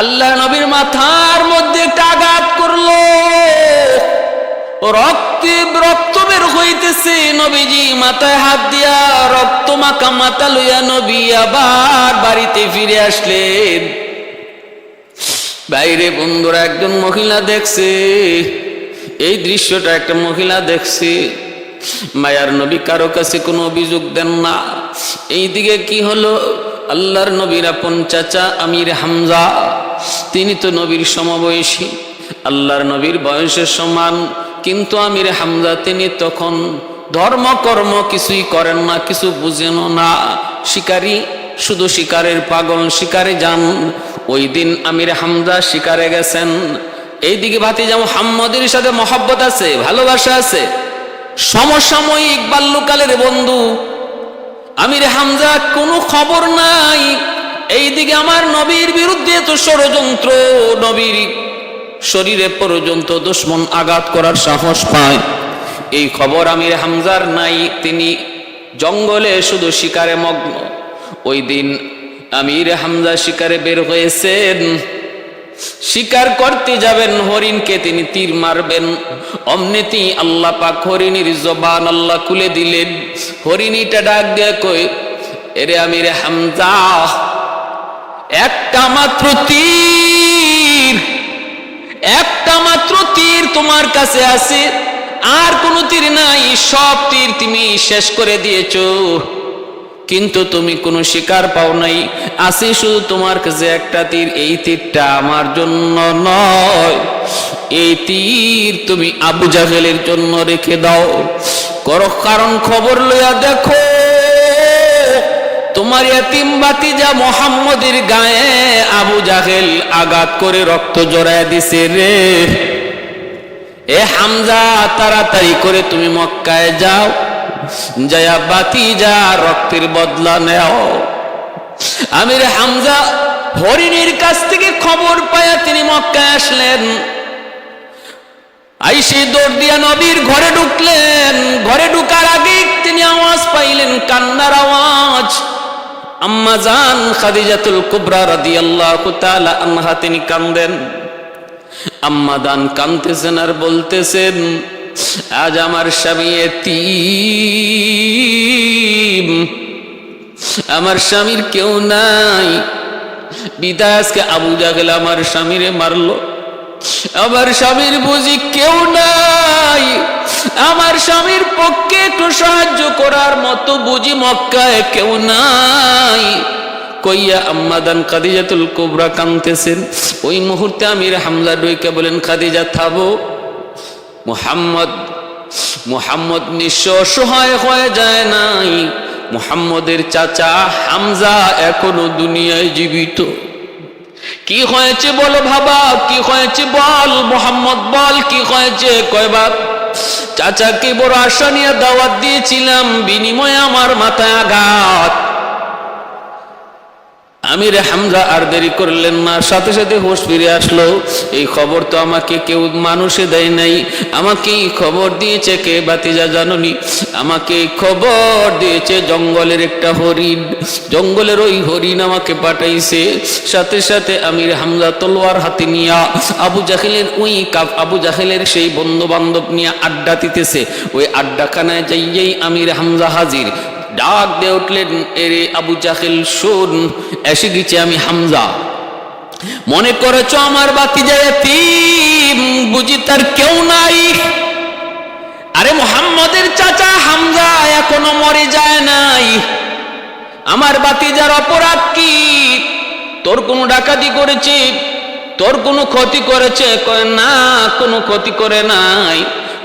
আল্লাহ নবীর মাথার মধ্যে একটা আঘাত করলো, রক্ত বের হইতেছে। নবীজি মাথায় হাত দিয়া রক্ত মাখা মাথা লইয়া নবী আবার বাড়িতে ফিরে আসলেন। বাইরে বন্ধুরা একজন মহিলা দেখছে এই দৃশ্যটা, একটা মহিলা দেখছে। মায়ার নবী কারো কাছে কোনো অভিযোগ দেন না। এইদিকে কি হলো, আল্লাহর নবীর আপন চাচা আমির হামজা, তিনি তো নবীর সমবয়সী, আল্লাহর নবীর বয়সের সমান, কিন্তু আমির হামজা তিনি তখন ধর্ম কর্ম কিছুই করেন না, কিছু বুঝেন না, শিকারী, শুধু শিকারের পাগল, শিকারে যান। ওই দিন আমির হামজা শিকারে গেছেন। এইদিকে ভাতিজা মুহাম্মদের সাথে মহব্বত আছে, ভালোবাসা আছে, সমসাময়িক বাল্যকালের বন্ধু আমির হামজা, কোনো খবর নাই। এইদিকে আমার নবীর বিরুদ্ধে তো ষড়যন্ত্র, নবীর শরীরে পর্যন্ত দুশমন আঘাত করার সাহস পায়, এই খবর আমির হামজার নাই। তিনি জঙ্গলে শুধু শিকারে মগ্ন। ওই দিন আমির হামজা শিকারে বের হয়েছেন, শিকার করতে যাবেন, হরিণকে তিনি তীর মারবেন। অমনিতি আল্লাহ পাক হরিণীর জবান আল্লাহ খুলে দিলেন। হরিণীটা ডাক দিয়ে কই, এরে আমির হামজা, একটা মাত্র তীর, একটা মাত্র তীর তোমার কাছে আছে, আর কোনো তীর নাই, সব তীর তুমি শেষ করে দিয়েছো, কিন্তু তুমি কোনো শিকার পাও নাই, আছে শুধু তোমার কাছে একটা তীর। এই তীরটা আমার জন্য নয়, এই তীর তুমি আবু জাহেলের জন্য রেখে দাও। কারণ খবর লইয়া দেখো, তোমার এতিম ভাতিজা মুহাম্মদের গায়ে আবু জাহেল আঘাত করে রক্ত জড়ায় দিছে রে। এ হামজা, তাড়াতাড়ি করে তুমি মক্কায় যাও, যায়া ভাতিজা রক্তের বদলা নেও। আমির হামজা হরিণীর কাছ থেকে খবর পায়া তিনি মক্কায় আসলেন। আইসে দৌড় দিয়া নবীর ঘরে ঢুকলেন। ঘরে ঢুকার আগে তিনি আওয়াজ পাইলেন, কান্নার আওয়াজ। আম্মা জান খাদিজাতুল কুবরা রাদিয়াল্লাহু তাআলা আনহা তিনি কান্দেন। আম্মা জান কাঁদতেছেন আর বলতেছেন, আজ আমার স্বামী এতিম, আমার স্বামীর কেউ নাই, বিদায় আজকে আবু জাহেল আমার স্বামীরে মারলো, আমার স্বামীর বুঝি কেউ নাই, আমার স্বামীর পক্ষে একটু সাহায্য করার মতো বুঝি মক্কায় কেউ নাই। কইয়া আম্মাদান খাদিজাতুল কুবরা কাঁদতেছেন। ওই মুহূর্তে আমির হামজা ডুইকে বলেন, খাদিজা থামো, মুহাম্মদ নিঃস্ব অসহায় হয়ে যায় নাই, মুহাম্মদের চাচা হামজা এখনো দুনিয়ায় জীবিত। কি হয়েছে বলো বাবা, কি হয়েছে বল, মুহাম্মদ বল কি হয়েছে। কয় বাপ, চাচাকে বড় আশা নিয়ে দাওয়াত দিয়েছিলাম, বিনিময়ে আমার মাথায় আঘাত। আমির হামজা আর দেরি করলেন না, সাথে সাথে হুঁশ ফিরে আসলো। এই খবর তো আমাকে কেউ মানুষে দেয় নাই, আমাকে খবর দিয়েছে কে ভাতিজা জাননি? আমাকে খবর দিয়েছে জঙ্গলের একটা হরিণ, জঙ্গলের ওই হরিণ আমাকে পাঠাইছে। সাথে সাথে আমির হামজা তলোয়ার হাতে নিয়া আবু জাহেলের আবু জাহেলের সেই বন্ধু বান্ধব নিয়ে আড্ডা দিতেছে। ওই আড্ডাখানায় যাইয়েই আমির হামজা হাজির। ডাক দিয়ে উঠলেন, এরে আবু জাহেল শোন, এসে গেছি আমি হামজা, মনে করেছ আমার ভাতিজা এতিম, বুঝি তার কেউ নাই? আরে মুহাম্মদের চাচা হামজা এখনো মরে যায় নাই, আমার ভাতিজার অপরাধ কি? তোর কোনো ডাকাতি করেছে, তোর কোনো ক্ষতি করেছে? কয় না, কোনো ক্ষতি করে নাই,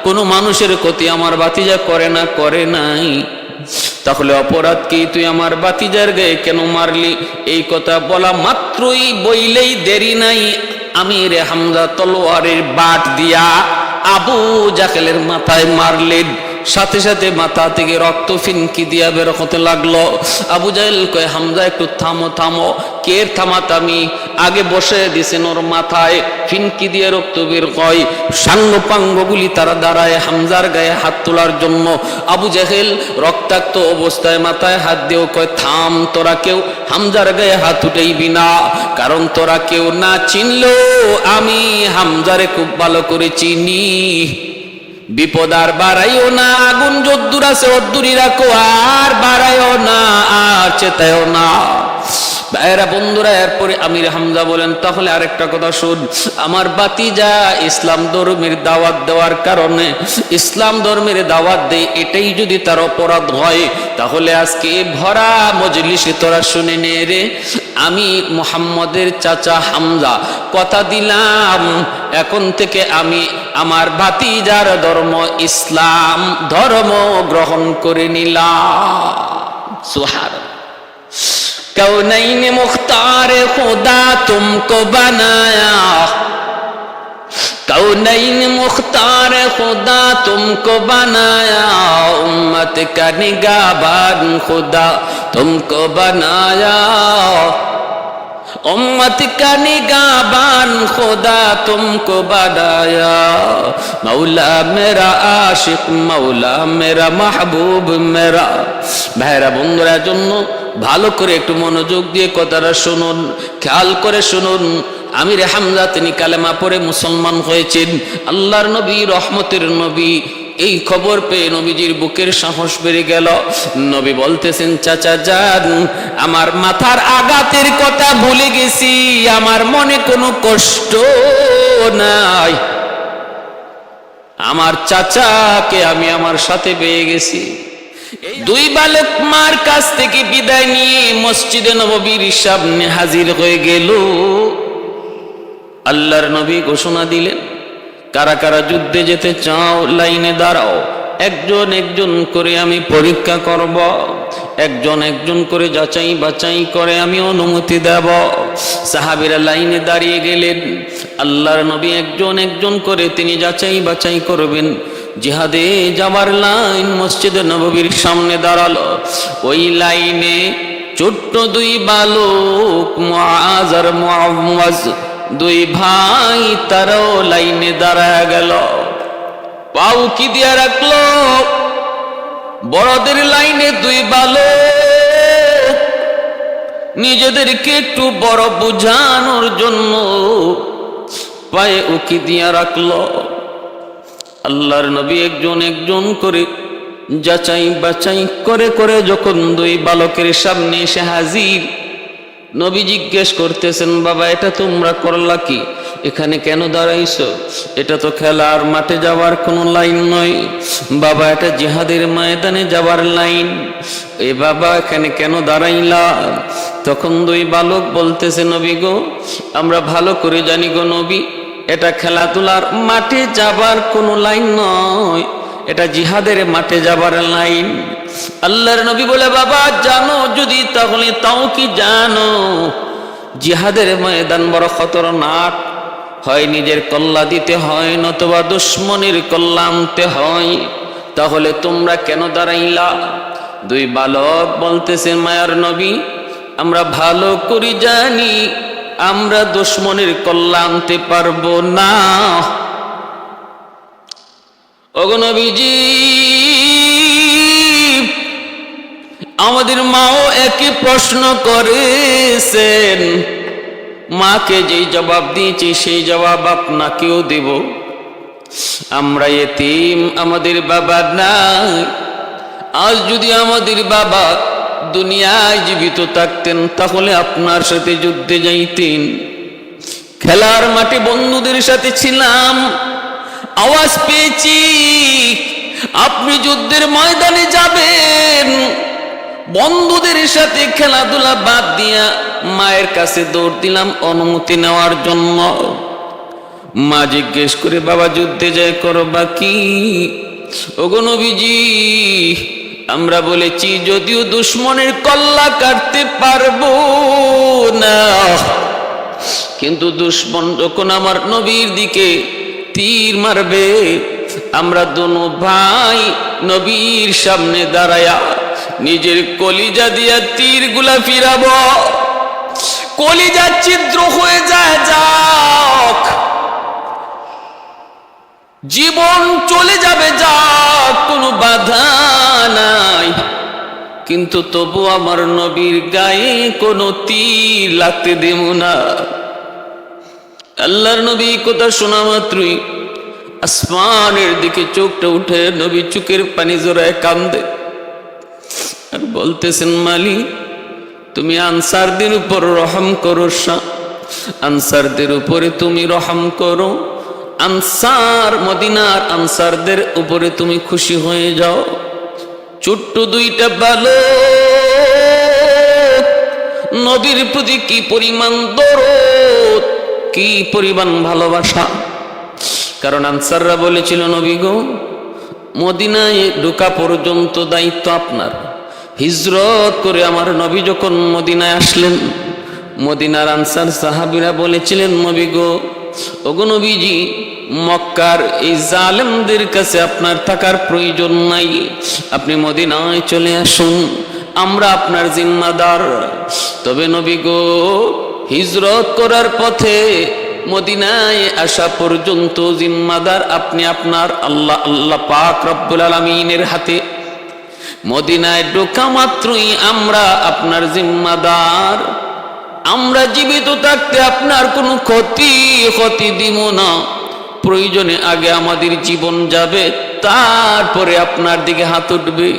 কোনো মানুষের ক্ষতি আমার ভাতিজা করে না, করে নাই। তাহলে অপরাধ কি? তুই আমার ভাতিজার গায়ে কেন মারলি? এই কথা বলা মাত্রই, বইলেই দেরি নাই, আমির হামজা তলোয়ারের বাট দিয়া আবু জাহেলের মাথায় মারলেন। সাথে সাথে মাথা থেকে রক্ত ফিনকি দিয়া বের হতে লাগলো। আবু জাহেল কয়, হামজা একটু থামো থামো। কে থামাতামি? আগে বসে দিছেন ওর মাথায়, ফিনকি দিয়ে রক্ত বের হয়। সাঙ্গপাঙ্গগুলি তারা দাঁড়ায় হামজার গায়ে হাত তোলার জন্য। আবু জাহেল রক্তাক্ত অবস্থায় মাথায় হাত দিয়েও কয়, থাম, তোরা কেউ হামজার গায়ে হাত উঠাইবি না, কারণ তোরা কেউ না চিনলেও আমি হামজারে খুব ভালো করে চিনি। বিপদ আর বাড়াইও না, আগুন যদ্দুর আছে অদ্দুরই রাখো, আর বাড়াইও না, আর চেতায়ও না। ভাইরা বন্ধুরা, এরপরে আমির হামজা বলেন, তাহলে আরেকটা কথা শুন, আমার বাতিজা ইসলাম ধর্মের দাওয়াত দেওয়ার কারণে, ইসলাম ধর্মের দাওয়াত দেয়, এটাই যদি তার অপরাধ হয়, তাহলে আজকে ভরা মজলিসে তোরা শুনে নে রে, আমি মুহাম্মদের চাচা হামজা কথা দিলাম, এখন থেকে আমি আমার ভাতিজার ধর্ম ইসলাম ধর্ম গ্রহণ করে নিলাম। সুবহানাল্লাহ। कौनैन मुख्तार खुदा तुमको बनाया, कौनैन मुख्तार खुदा तुमको बनाया, उम्मत का निगाहबान खुदा तुमको बनाया, उम्मत का निगाहबान खुदा तुमको बनाया, मौला मेरा आशिक, मौला मेरा महबूब मेरा। भाईरा बंधुरा जন্য ভালো করে একটু মনোযোগ দিয়ে কথাটা শুনুন, খেয়াল করে শুনুন। আমির হামজা তিনি কালেমা পড়ে মুসলমান হয়েছেন। আল্লাহর নবী, রহমতের নবী, এই খবর পেয়ে নবীজির বুকের সাহস বেড়ে গেল। নবী বলতেছেন, চাচা যান, আমার মাথার আঘাতের কথা ভুলে গেছি, আমার মনে কোনো কষ্ট নাই, আমার চাচাকে আমি আমার সাথে পেয়ে গেছি। দুই বালক মার কাছ থেকে বিদায় নিয়ে মসজিদে নববীর সামনে হাজির হয়ে গেল। আল্লাহর নবী ঘোষণা দিলেন, কারা কারা যুদ্ধে যেতে চাও লাইনে দাঁড়াও, একজন একজন করে আমি পরীক্ষা করব, একজন একজন করে যাচাই বাছাই করে আমি অনুমতি দেব। সাহাবীরা লাইনে দাঁড়িয়ে গেলেন। আল্লাহর নবী একজন একজন করে তিনি যাচাই বাছাই করবেন। জিহাদে যাওয়ার লাইন মসজিদে নববীর সামনে দাঁড়ালো। ওই লাইনে ছোট্ট দুই বালক মুআজ আর মুআওয়াজ, দুই ভাই, তারাও লাইনে দাঁড়ায় গেল। পাও কি দিয়া রাখলো? বড়দের লাইনে দুই বালক নিজেদেরকে একটু বড় বুঝানোর জন্য পায়ে উকি দিয়া রাখলো। আল্লাহর নবী একজন একজন করে যাচাই বাছাই করে করে যখন দুই বালকের সামনে এসে হাজির, নবী জিজ্ঞেস করতেছেন, বাবা এটা তোমরা করলা কি? এখানে কেন দাঁড়াইছো? এটা তো খেলার মাঠে যাওয়ার কোনো লাইন নয় বাবা, এটা জিহাদের ময়দানে যাওয়ার লাইন। এ বাবা এখানে কেন দাঁড়াইলা? তখন দুই বালক বলতেছে, নবী গো, আমরা ভালো করে জানি গো নবী, এটা খেলাধুলার মাঠে যাবার কোনো লাইন নয়, এটা জিহাদের মাঠে যাবার লাইন। আল্লাহর নবী বলে, বাবা জানো যদি, তাহলে তাও কি জানো জিহাদের ময়দান বড় খতরনাক, হয় নিজের কল্লা দিতে হয়, নতুবা দুশ্মনের কল্লা আনতে হয়, তাহলে তোমরা কেন দাঁড়াইলা? দুই বালক বলতেছেন, মায়ার নবী, আমরা ভালো করে জানি আমরা দুশ্মনের কল্লা আনতে পারবো না। ওগো নবীজি, আমাদের মাও একই প্রশ্ন করেছেন, মাকে যেই জবাব দিয়েছি সেই জবাব আপনাকেও দেব। আমরা এতিম, আমাদের বাবা নাই। আজ যদি আমাদের বাবা দুনিয়ায় জীবিত থাকতেন, তাহলে আপনার সাথে যুদ্ধে যাইতেন। খেলার মাঠে বন্ধুদের সাথে ছিলাম, আওয়াজ পেয়েছি আপনি যুদ্ধের ময়দানে যাবেন। বন্ধুদের সাথে খেলাধুলা বাদ দিয়া মায়ের কাছে দৌড় দিলাম অনুমতি নেওয়ার জন্য। মা জিজ্ঞেস করে, বাবা যুদ্ধে যায় করবা কি? ওগো নবীজি, আমরা বলেছি যদিও দুশ্মনের কল্লা কাটতে পারবো না, কিন্তু দুশ্মন যখন আমার নবীর দিকে তীর মারবে, আমরা দোনো ভাই নবীর সামনে দাঁড়ায়া নিজের কলিজা দিয়া তীরগুলা ফিরাবো, কলিজা ছিদ্র হয়ে যায় যাক, জীবন চলে যাবে যাক, কোনো বাধা নাই, কিন্তু তবু আমার নবীর গায়ে কোনো তীর লাগতে দেব না। আল্লাহর নবী কথা শোনা মাত্রই আসমানের দিকে চোখটা উঠে নবী চোখের পানি জোড়ায় কান্দে আর বলতেছেন, মালিক তুমি আনসারদের উপর রহম করো, আনসারদের উপরে তুমি রহম করো, আনসার মদিনার আনসারদের উপরে তুমি খুশি হয়ে যাও। ছোট্ট দুইটা বালক নবীর প্রতি কি পরিমাণ দরদ, কি পরিমাণ ভালোবাসা। কারণ আনসাররা বলেছিল, নবী গো, মদিনায় ঢোকা পর্যন্ত দায়িত্ব আপনার। হিজরত করে আমার নবী যখন মদিনায় আসলেন, মদিনার আনসার সাহাবীরা বলেছিলেন, নবী গো, ওগো নবীজি, মক্কার এই জালেমদের কাছে আপনার থাকার প্রয়োজন নাই, আপনি মদিনায় চলে আসুন, আমরা আপনার জিম্মাদার। তবে নবী গো, হিজরত করার পথে মদিনায় আসা পর্যন্ত জিম্মাদার আপনি আপনার আল্লাহ পাক রব্বুল আলামিনের হাতে। মদিনায় ঢোকা মাত্রই আমরা আপনার জিম্মাদার, আমরা জীবিত থাকতে আপনার কোনো ক্ষতি দিব না, প্রয়োজনে আগে আমাদের জীবন যাবে, তারপরে আপনার দিকে হাত উঠবে।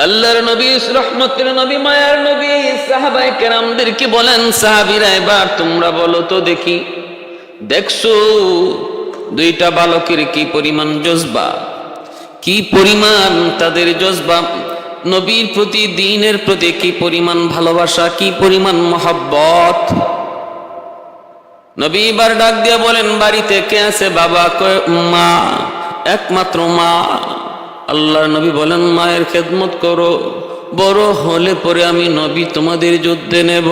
আল্লাহর নবী রহমতের নবী মায়ার নবী সাহাবায়ে কেরামদেরকে বলেন, সাহাবীরা এবার তোমরা বলো তো দেখি, দেখছো দুইটা বালকের কি পরিমাণ জজবা, কি পরিমাণ তাদের জজবা, নবীর প্রতি দ্বীনের প্রতি কি পরিমাণ ভালোবাসা, কি পরিমাণ মহব্বত। নবী এবার ডাক দিয়ে বলেন, বাড়িতে কে আছে? বাবা কয় মা, একমাত্র মা। আল্লাহর নবী বলেন, মায়ের খেদমত করো, বড় হলে পরে আমি নবী তোমাদের যুদ্ধে নেব।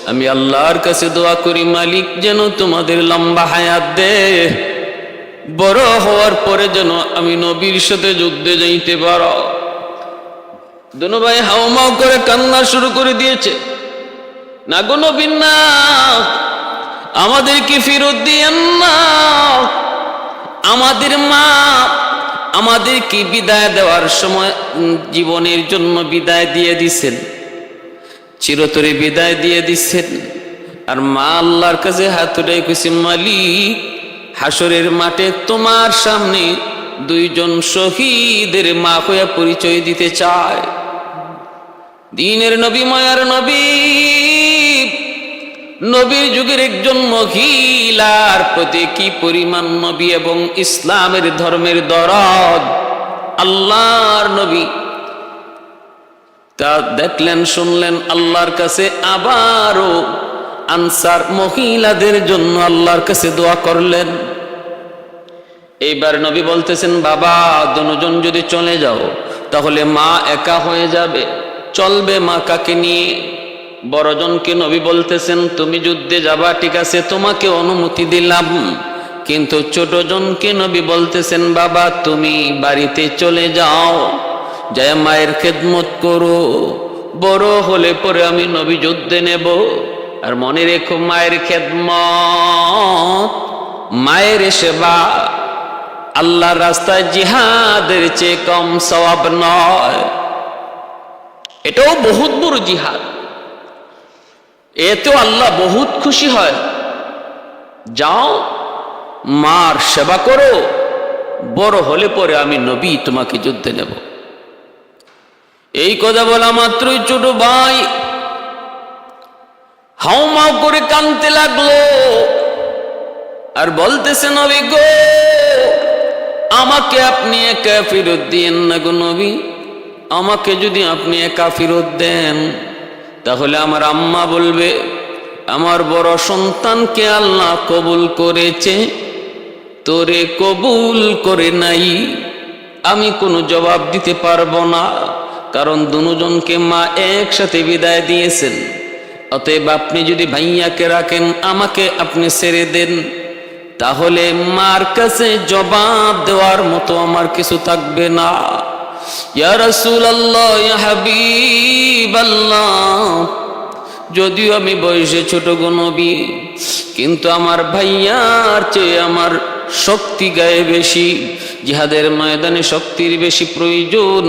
আমি আল্লাহর কাছে দোয়া করি, মালিক যেন তোমাদের লম্বা হায়াত দে, বড় হওয়ার পরে যেন আমি নবীর সাথে যুদ্ধে যাইতে পারো। দুনো ভাই হাউমাউ করে কান্না শুরু করে দিয়েছে, না গো নবী না, আমাদেরকে ফেরত দিয়েন না, আমাদের মা আমাদেরকে বিদায় দেওয়ার সময় জীবনের জন্য বিদায় দিয়ে দিছেন, চিরতরে বিদায় দিয়ে দিচ্ছেন। আর মা আল্লাহর কাছে হাত উঠে কইছে, মালিক হাসরের মাঠে তোমার সামনে দুইজন শহীদের মা হইয়া পরিচয় দিতে চায়। দ্বীনের নবী মায়ার নবী, নবীর যুগের একজন মহিলার প্রতি কি পরিমাণ নবী এবং ইসলামের ধর্মের দরদ আল্লাহর নবী তা দেখলেন, শুনলেন। আল্লাহর কাছে আবারও আনসার মহিলাদের জন্য আল্লাহর কাছে দোয়া করলেন। এইবার নবী বলতেছেন, বাবা দুজন যদি চলে যাও তাহলে মা একা হয়ে যাবে, চলবে মা কাকে নিয়ে? বড়জনকে নবী বলতেছেন, তুমি যুদ্ধে যাবা, ঠিক আছে, তোমাকে অনুমতি দিলাম, কিন্তু ছোটজনকে নবী বলতেছেন, বাবা তুমি বাড়িতে চলে যাও, যায় মায়ের খেদমত করো, বড় হলে পরে আমি নবী যুদ্ধে নেব। আর মনে রেখো, মায়ের খেদমত, মায়ের সেবা আল্লাহর রাস্তায় জিহাদের চেয়ে কম সওয়াব নয়, এটাও বহুত বড় জিহাদ, এতেও আল্লাহ বহুত খুশি হয়। যাও মার সেবা করো, বড় হলে পরে আমি নবী তোমাকে যুদ্ধে নেব। এই কথা বলা মাত্রই ছোট ভাই হাউমাউ করে কাঁদতে লাগলো আর বলতেছে, নবী গো, আমাকে আপনি একা ফেরত দিয়েন না গো নবী, আমাকে যদি আপনি একা ফেরত দেন তাহলে আমার আম্মা বলবে আমার বড় সন্তানকে আল্লাহ কবুল করেছে, তোরে কবুল করে নাই, আমি কোনো জবাব দিতে পারবো না, কারণ দুজনকে মা একসাথে বিদায় দিয়েছেন। অতএব আপনি যদি ভাইয়াকে রাখেন, আমাকে আপনি ছেড়ে দেন, তাহলে মার কাছে জবাব দেওয়ার মতো আমার কিছু থাকবে না। ইয়া রাসূলুল্লাহ, ইয়া হাবিবাল্লাহ, যদিও আমি বয়সে ছোট গো নবী, কিন্তু আমার ভাইয়ার চেয়ে আমার শক্তি গায়ে বেশি। জিহাদের ময়দানে শক্তির বেশি প্রয়োজন,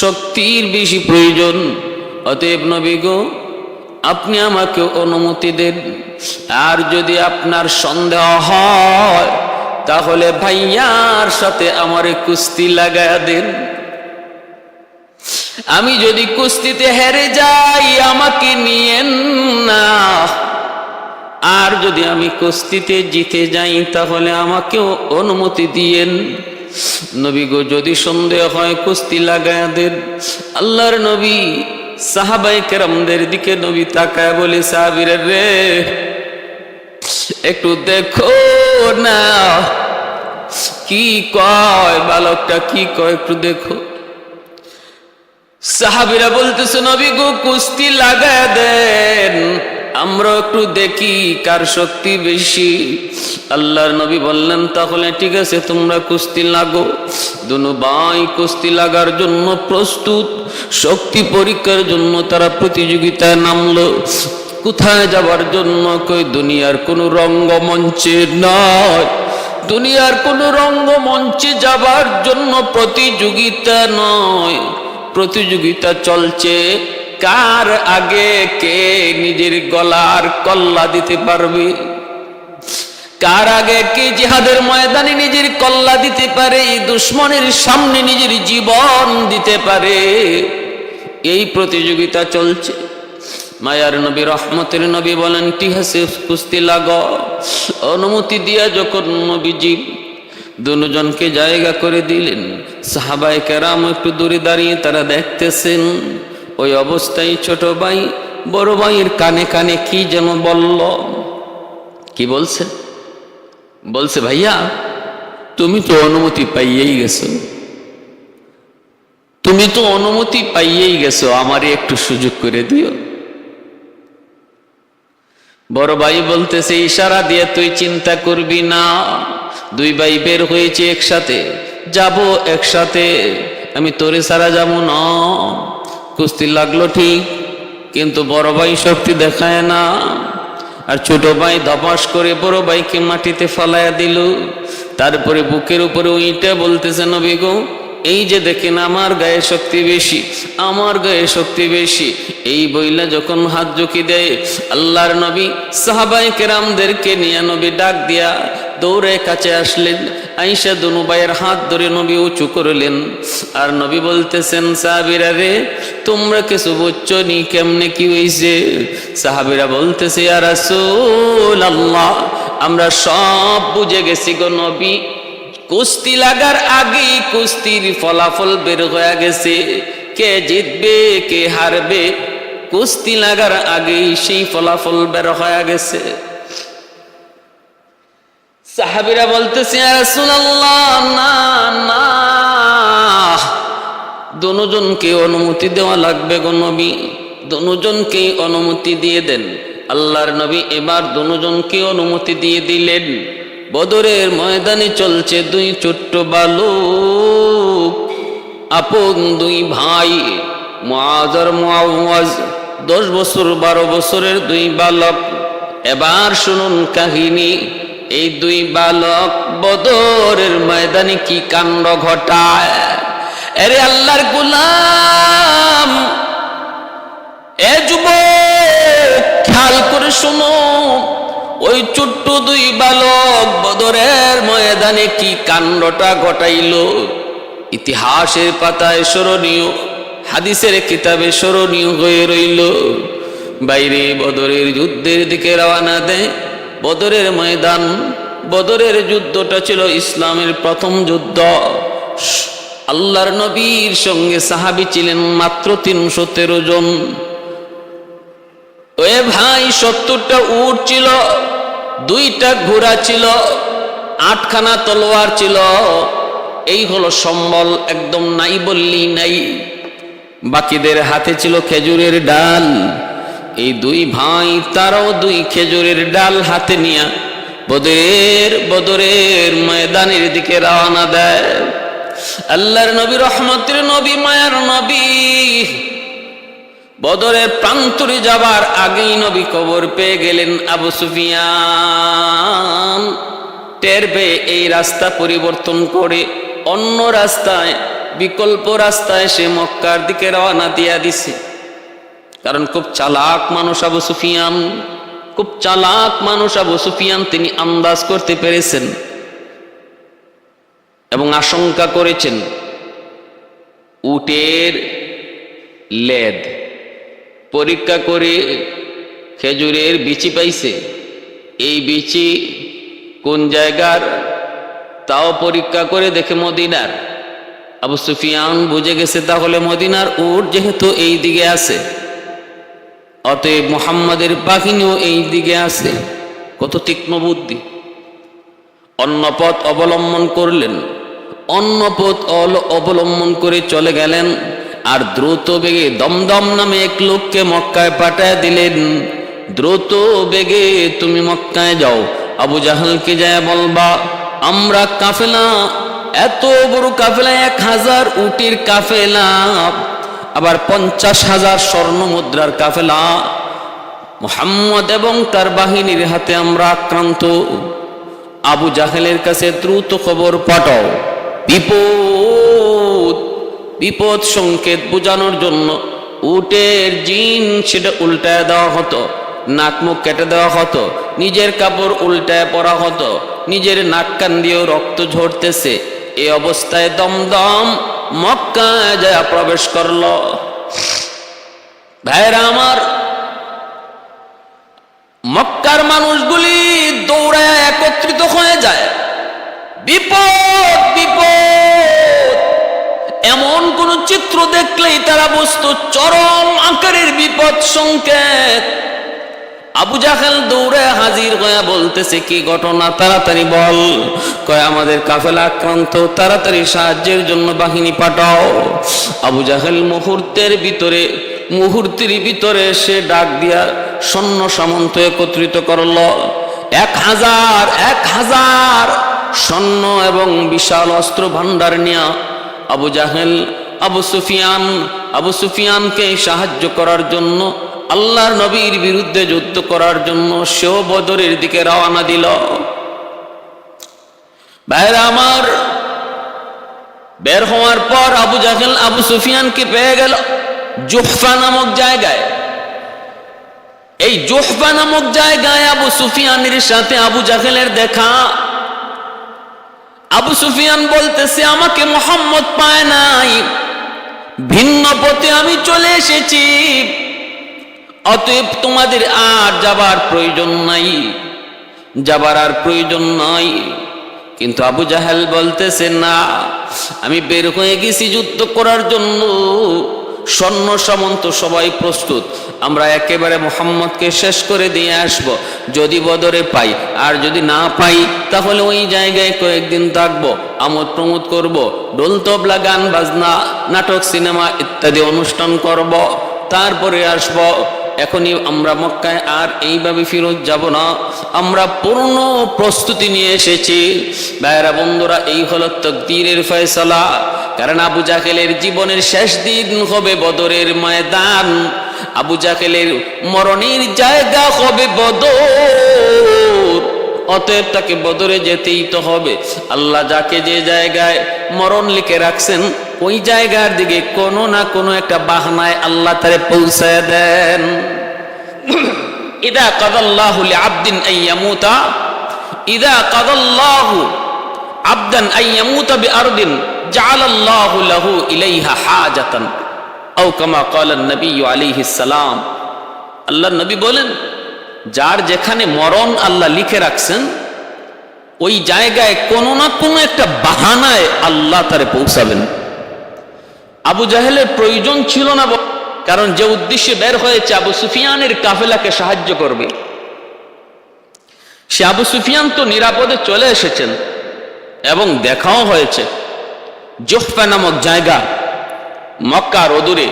শক্তির বেশি প্রয়োজন। অতএব নবী গো, আপনি আমাকে অনুমতি দেন। আর যদি আপনার সন্দেহ হয় তাহলে ভাইয়ার সাথে আমারে কুস্তি লাগায়া দেন। আমি যদি কুস্তিতে হেরে যাই আমাকে নিয়েন না, আর যদি আমি কুস্তিতে জিতে যাই তাহলে আমাকেও অনুমতি দিয়েন। নবী গো, যদি সন্দেহ হয় কুস্তি লাগায়া দেন। আল্লাহর নবী সাহাবায়ে কেরামদের দিকে নবী তাকায় বলে, সাহাবীরা রে, একটু দেখো না কি কয় বালকটা, কি কয় একটু দেখো। সাহাবীরা বলতেছে, নবী গো, কুস্তি লাগায় দেন, আমরা একটু দেখি কার শক্তি বেশি। আল্লাহর নবী বললেন, তাহলে ঠিক আছে, তোমরা কুস্তি লাগো। দুনো ভাই কুস্তি লাগার জন্য প্রস্তুত। শক্তি পরীক্ষার জন্য তারা প্রতিযোগিতায় নামলো। কোথায় যাবার জন্য? কই দুনিয়ার কোন রঙ্গমঞ্চে নয়, দুনিয়ার কোন রঙ্গমঞ্চে যাবার জন্য প্রতিযোগিতা নয়। প্রতিযোগিতা চলছে কার আগে কে নিজের গলার কল্লা দিতে পারবে, কার আগে কে জিহাদের ময়দানে নিজের কল্লা দিতে পারে, দুশ্মনের সামনে নিজের জীবন দিতে পারে, এই প্রতিযোগিতা চলছে। মায়ার নবী, রহমতের নবী বলেন, ঠিক আছে, কুস্তি লাগো। অনুমতি দিয়া যখন নবীজি দুজনকে জায়গা করে দিলেন, সাহাবায়ে কেরাম একটু দূরে দাঁড়িয়ে তারা দেখতেছেন। ওই অবস্থায় ছোট ভাই বড় ভাইয়ের কানে কানে কি যেন বলল। কি বলছে? বলছে, ভাইয়া তুমি তো অনুমতি পাইয়েই গেছো, তুমি তো অনুমতি পাইয়েই গেছো, আমারে একটু সুযোগ করে দিও। বড় ভাই বলতেছে, ইশারা দিয়ে তুই চিন্তা করবি না, দুই ভাই বের হয়েছে একসাথে, যাব একসাথে, আমি তোরে ছাড়া যাবো না। কুস্তি লাগলো ঠিক, কিন্তু বড় ভাই শক্তি দেখায় না, আর ছোট ভাই ধপাস করে বড় ভাইকে মাটিতে ফালাইয়া দিল। তারপরে বুকের উপরে উইটা বলতেছে, নবী গো, এই যে দেখেন আমার গায়ে শক্তি বেশি, আমার গায়ে শক্তি বেশি। এই বইলা যখন হাত ঝুঁকি দেয়, আল্লাহর নবী সাহাবায়ে কেরামদেরকে নিয়ে নবী ডাক দিয়া দৌড়ে কাছে আসলেন। আয়েশা দুনু ভাইয়ের হাত ধরে নবী উঁচু করলেন, আর নবী বলতেছেন, সাহাবীরা রে, তোমরা কিছু বুঝছো নি কেমনে কি হইছে? সাহাবীরা বলতেছে, ইয়া রাসূলুল্লাহ, আমরা সব বুঝে গেছি গো নবী। কুস্তি লাগার আগেই কুস্তির ফলাফল বের হয়ে গেছে, কে জিতবে কে হারবে কুস্তি লাগার আগেই সেই ফলাফল বের হয়ে গেছে। সাহাবীরা বলতেছে, ইয়া রাসূলুল্লাহ, না না, দুজনকে অনুমতি দেওয়া লাগবে গো নবী, দুজনকে অনুমতি দিয়ে দেন। আল্লাহর নবী এবার দুজনকে অনুমতি দিয়ে দিলেন। বদরের ময়দানে চলছে দুই ছোট্ট বালক, আপন দুই ভাই, মুআয আর মুআওয়াজ, 10 বছর 12 বছরের দুই বালক। এবার শুনুন কাহিনী, এই দুই বালক বদরের ময়দানে কি কাণ্ড ঘটায়। আরে আল্লাহর গোলাম, এ যুবক, খেয়াল করে শুনো, ওই ছোট্ট দুই বালক বদরের ময়দানে কি কাণ্ডটা ঘটাইল, ইতিহাসের পাতায় স্মরণীয়, হাদিসের কিতাবে স্মরণীয় হয়ে রইল। বাইরে বদরের যুদ্ধের দিকে রওনা দেয়। বদরের ময়দান, বদরের যুদ্ধটা ছিল ইসলামের প্রথম যুদ্ধ। আল্লাহর নবীর সঙ্গে সাহাবী ছিলেন মাত্র 313 জন। ওই ভাই, 70টা উট ছিল, 2টা ঘোড়া ছিল, 8খানা তলোয়ার ছিল। এই হলো সম্বল, একদম নাই বললেই নাই। বাকিদের হাতে ছিল খেজুরের ডাল। এই দুই ভাই, তারাও 2 খেজুরের ডাল হাতে নিয়ে বদরের ময়দানের দিকে রওনা দেয়। আল্লাহর নবী, রহমতের নবী, মায়ার নবী বদরের প্রান্তরে যাবার আগেই নবী খবর পেয়ে গেলেন আবু সুফিয়ান টের পেয়ে এই রাস্তা পরিবর্তন করে অন্য রাস্তায়, বিকল্প রাস্তায় সে মক্কার দিকে রওনা দিয়া দিছে। কারণ খুব চালাক মানুষ আবু সুফিয়ান, খুব চালাক মানুষ আবু সুফিয়ান। তিনি আন্দাজ করতে পেরেছেন এবং আশঙ্কা করেছেন উটের লেদ পরীক্ষা করে খেজুরের বিচি পাইছে। এই বিচি কোন জায়গার তাও পরীক্ষা করে দেখে মদিনার। আবু সুফিয়ান বুঝে গেছে তাহলে মদিনার উট যেহেতু এই দিকে আছে, অতএব মুহাম্মাদের বাহিনীও এই দিকে আছে। কত তীক্ষ্ণ বুদ্ধি! অন্য পথ অবলম্বন করলেন, অন্য পথ অবলম্বন করে চলে গেলেন আর দ্রুত বেগে দমদম নামে এক লোককে মক্কায় পাঠায় দিলেন। দ্রুত বেগে তুমি মক্কায় যাও, আবু জাহলকে যায় বলবা আমরা কাফেলা, এত বড় কাফেলা, 1000 উটের কাফেলা, আবার 50,000 স্বর্ণ মুদ্রার কাফেলা, মুহাম্মদ এবং তার বাহিনীর হাতে আমরা আক্রান্ত। আবু জাহেলের কাছে দ্রুত খবর পাঠাও। বিপদ সংকেত বোঝানোর জন্য উটের জিন সেটা উল্টায় দেওয়া হতো, নাক মুখ কেটে দেওয়া হতো, নিজের কাপড় উল্টায় পরা হতো, নিজের নাক কান দিয়েও রক্ত ঝরতেছে। এই অবস্থায় দমদম মক্কায় যায় প্রবেশ করল। ভাইরা আমার, মক্কার মানুষগুলি দৌড়ায় একত্রিত হয়ে যায়। বিপদ বিপদ, এমন কোন চিত্র দেখলেই তারা বুঝতো চরম আকারের বিপদ সংকেত। আবু জাহেল দৌড়ে হাজির হয়ে বলতেছে কি ঘটনা, তাড়াতাড়ি বল। কয় আমাদের কাফেলা আক্রান্ত, তাড়াতাড়ি সাহায্যের জন্য বাহিনী পাঠাও। আবু জাহেল মুহূর্তের ভিতরে সে ডাক দিয়া সৈন্য সামন্ত একত্রিত করল। 1000 সৈন্য এবং বিশাল অস্ত্র ভান্ডার নিয়ে আবু জাহেল আবু সুফিয়ানকে সাহায্য করার জন্য, আল্লাহর নবীর বিরুদ্ধে যুদ্ধ করার জন্য সেও বদরের দিকে রওনা দিল। ভাইরা আমার, বের হওয়ার পর আবু জাহেল আবু সুফিয়ানকে পেয়ে গেল জুহফা নামক জায়গায়। এই জুহফা নামক জায়গায় আবু সুফিয়ানের সাথে আবু জাহেলের দেখা। আবু সুফিয়ান বলতেছে আমাকে মুহাম্মদ পায় নাই, ভিন্ন পথে আমি চলে এসেছি, অতএব তোমাদের আর যাবার প্রয়োজন নাই। কিন্তু আবু জাহেল বলতেছে না, আমি বের হয়ে গেছি যুদ্ধ করার জন্য, সৈন্য সামন্ত সবাই প্রস্তুত, আমরা একেবারে মুহাম্মদকে শেষ করে দিয়ে আসব। যদি বদরে পাই, আর যদি না পাই তাহলে ওই জায়গায় কয়েকদিন থাকবো, আমোদ প্রমোদ করব, ঢোল তবলা গান বাজনা নাটক সিনেমা ইত্যাদি অনুষ্ঠান করব, তারপরে আসব। এখনই আমরা মক্কায় আর এইভাবে ফিরত যাব না, আমরা পূর্ণ প্রস্তুতি নিয়ে এসেছি। ভাইরা বন্ধুরা, এই হলো তাকদীরের ফয়সালা। কারণ আবু জাহেলের জীবনের শেষ দিন হবে বদরের ময়দান, আবু জাহেলের মরণের জায়গা হবে বদর। অতএব তাকে বদরে যেতেই তো হবে। আল্লাহ যাকে যে জায়গায় মরণ লিখে রাখছেন ওই জায়গার দিকে কোনো না কোনো একটা বাহানায় আল্লাহ তারে পৌঁছায় দেন। ইদা কাদাল্লাহু লিআবদিন আইয়ামুতা, ইদা কাদাল্লাহু আবদান আইয়ামুতা বিআরদিন জাআলাল্লাহু লাহু ইলাইহা হাজাতান, আও কামা ক্বালা নবী আলাইহিস সালাম। আল্লাহর নবী বলেন, যার যেখানে মরণ আল্লাহ লিখে রাখছেন ওই জায়গায় কোনো না কোনো একটা বাহানায় আল্লাহ তারে পৌঁছাবেন। আবু জাহেলের প্রয়োজন ছিল না, কারণ যে উদ্দেশ্যে বের হয়েছে আবু সুফিয়ানের কাফেলাকে সাহায্য করবে, সে আবু সুফিয়ান তো নিরাপদে চলে এসেছেন এবং দেখাও হয়েছে। জুহফা নামক জায়গা মক্কার অদূরে,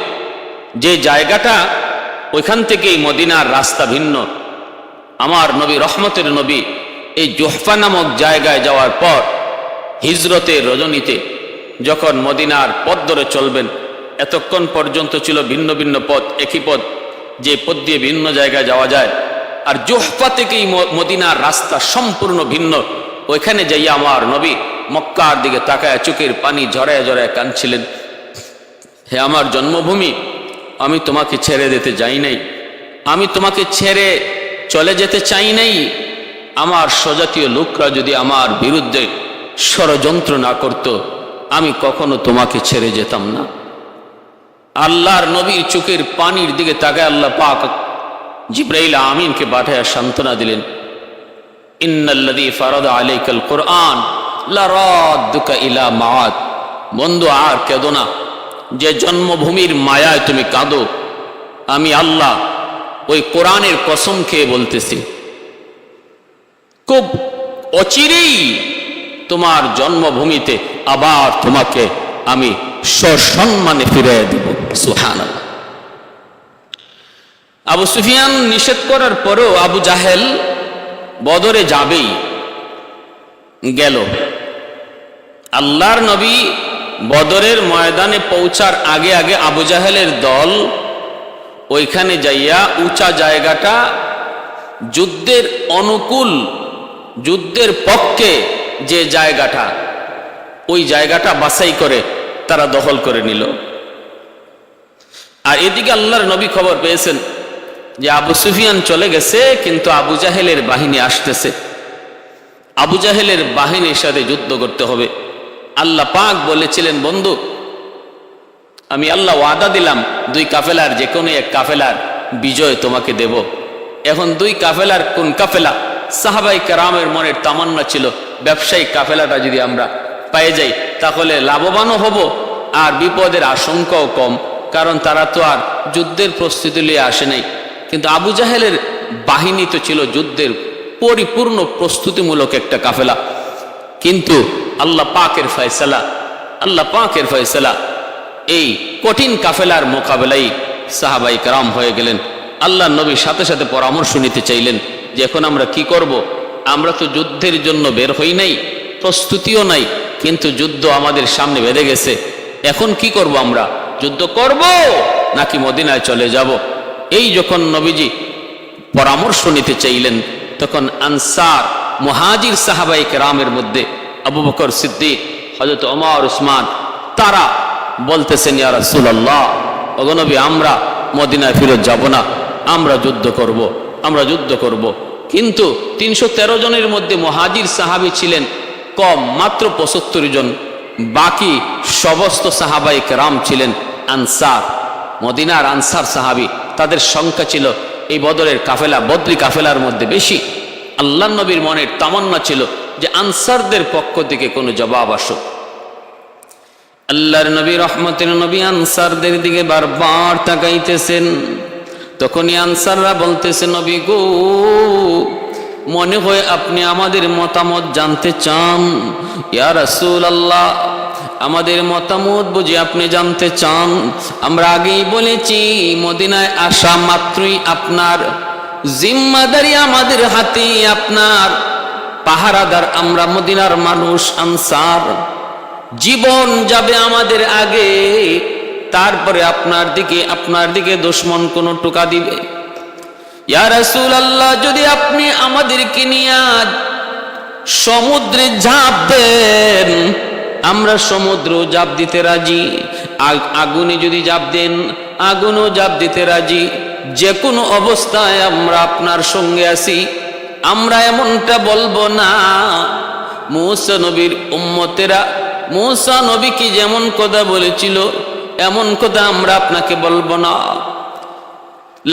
যে জায়গাটা ওইখান থেকেই মদিনার রাস্তা ভিন্ন। আমার নবী, রহমতের নবী এই জুহফা নামক জায়গায় যাওয়ার পর হিজরতের রজনীতে যখন মদিনার পথ ধরে চলবেন, এতক্ষণ পর্যন্ত ছিল ভিন্ন ভিন্ন পথ, একই পথ যে পথ দিয়ে ভিন্ন জায়গায় যাওয়া যায়। আর জুহফা থেকেই মদিনার রাস্তা সম্পূর্ণ ভিন্ন। ওইখানে যাইয়া আমার নবী মক্কার দিকে তাকায় চোখের পানি ঝরায় ঝরায় কাঁদছিলেন, হে আমার জন্মভূমি, আমি তোমাকে ছেড়ে দিতে যাই নাই, আমি তোমাকে ছেড়ে চলে যেতে চাই নাই। আমার স্বজাতীয় লোকরা যদি আমার বিরুদ্ধে ষড়যন্ত্র না করত, আমি কখনো তোমাকে ছেড়ে যেতাম না। আল্লাহর নবীর চোখের পানির দিকে তাকায় আল্লাহ পাক জিবরাইল আমিনকে পাঠায় সান্ত্বনা দিলেন, ইন্নাল্লাযী ফারাদা আলাইকাল কুরআন লারাদ্দুকা ইলা মাআদ। বন্ধু, আর কেঁদো না, যে জন্মভূমির মায়ায় তুমি কাঁদো, আমি আল্লাহ ওই কোরআনের কসম খেয়ে বলতেছি, খুব অচিরেই তোমার জন্মভূমিতে আবার তোমাকে আমি সসম্মানে ফিরিয়ে দেব। সুবহানাল্লাহ। আবু সুফিয়ান নিষেধ করার পরেও আবু জাহেল বদরে যাবেই, গেল। আল্লাহর নবী বদরের ময়দানে পৌঁছার আগে আগে আবু জাহেলের দল ওইখানে যাইয়া উঁচা জায়গাটা যুদ্ধের অনুকূল, যুদ্ধের পক্ষে যে জায়গাটা, ওই জায়গাটা বাছাই করে তারা দখল করে নিল। আর এদিকে আল্লাহর নবী খবর পেয়েছেন যে আবু সুফিয়ান চলে গেছে, কিন্তু আবু জাহেলের বাহিনী আসতেছে, আবু জাহেলের বাহিনীর সাথে যুদ্ধ করতে হবে। আল্লাহ পাক বলেছিলেন, বন্ধু, আমি আল্লাহ ওয়াদা দিলাম 2 কাফেলার যে কোনো এক কাফেলার বিজয় তোমাকে দেব। এখন 2 কাফেলার কোন কাফেলা? সাহাবাই কেরামের মনের তামান্না ছিল ব্যবসায়িক কাফেলাটা যদি আমরা পেয়ে যাই তাহলে লাভবানও হব, আর বিপদের আশঙ্কাও কম, কারণ তারা তো আর যুদ্ধের প্রস্তুতি নিয়ে আসে নাই। কিন্তু আবু জাহেলের বাহিনী তো ছিল যুদ্ধের পরিপূর্ণ প্রস্তুতিমূলক একটা কাফেলা। কিন্তু আল্লাহ পাকের ফয়সালা, আল্লাহ পাকের ফয়সালা, এই কঠিন কাফেলার মোকাবেলাই সাহাবাই কেরাম হয়ে গেলেন। আল্লাহ নবী সাথে সাথে পরামর্শ নিতে চাইলেন যে এখন আমরা কি করব? আমরা তো যুদ্ধের জন্য বের হই নাই, প্রস্তুতিও নাই, কিন্তু যুদ্ধ আমাদের সামনে বেঁধে গেছে। এখন কি করব? আমরা যুদ্ধ করব নাকি মদিনায় চলে যাব? এই যখন নবীজি পরামর্শ নিতে চাইলেন, তখন আনসার মুহাজির সাহাবাই কেরামের মধ্যে আবু বকর সিদ্দিক, হযরত ওমর, উসমান, তারা বলতেছেন, ইয়া রাসূলুল্লাহ, ওগো নবী, আমরা মদিনায় ফিরে যাব না, আমরা যুদ্ধ করব, আমরা যুদ্ধ করব। কিন্তু 313 জনের মধ্যে মুহাজির সাহাবী ছিলেন কম, মাত্র 75 জন। বাকি সমস্ত সাহাবাই কেরাম ছিলেন আনসার, মদিনার আনসার সাহাবী। তাদের সংখ্যা ছিল এই বদরের কাফেলা, বদরি কাফেলার মধ্যে বেশি। আল্লাহ নবীর মনের তামান্না ছিল যে আনসারদের পক্ষ থেকে কোনো জবাব আসুক। আল্লাহর নবী, রহমতের নবী, আনসারদের দিকে বারবার তাকাইতেছেন। তখনই আনসাররা বলতেছে, নবী গো, মনে হয় আপনি আমাদের মতামত জানতে চান। ইয়া রাসূলুল্লাহ, আমাদের মতামত বুঝি আপনি জানতে চান? আমরা আগেই বলেছি, মদিনায় আসা মাত্রই আপনার জিম্মাদারি আমাদের হাতে, আপনার পাহারাদার আমরা, মদিনার মানুষ আনসার। জীবন যাবে আমাদের আগে, তারপরে আপনার দিকে দুশমন কোন টোকা দিবে। ইয়া রাসূলুল্লাহ, যদি আপনি আমাদেরকে নিয়ে সমুদ্রে ঝাঁপ দেন, আমরা সমুদ্র ঝাঁপ দিতে রাজি। আগুনে যদি ঝাঁপ দেন, আগুনও ঝাঁপ দিতে রাজি। যে কোনো অবস্থায় আমরা আপনার সঙ্গে আছি। আমরা এমনটা বলবো না। মূসা নবীর উম্মতেরা মূসা নবী কি যেমন কথা বলেছিল, এমন কথা আমরা আপনাকে বলবো না।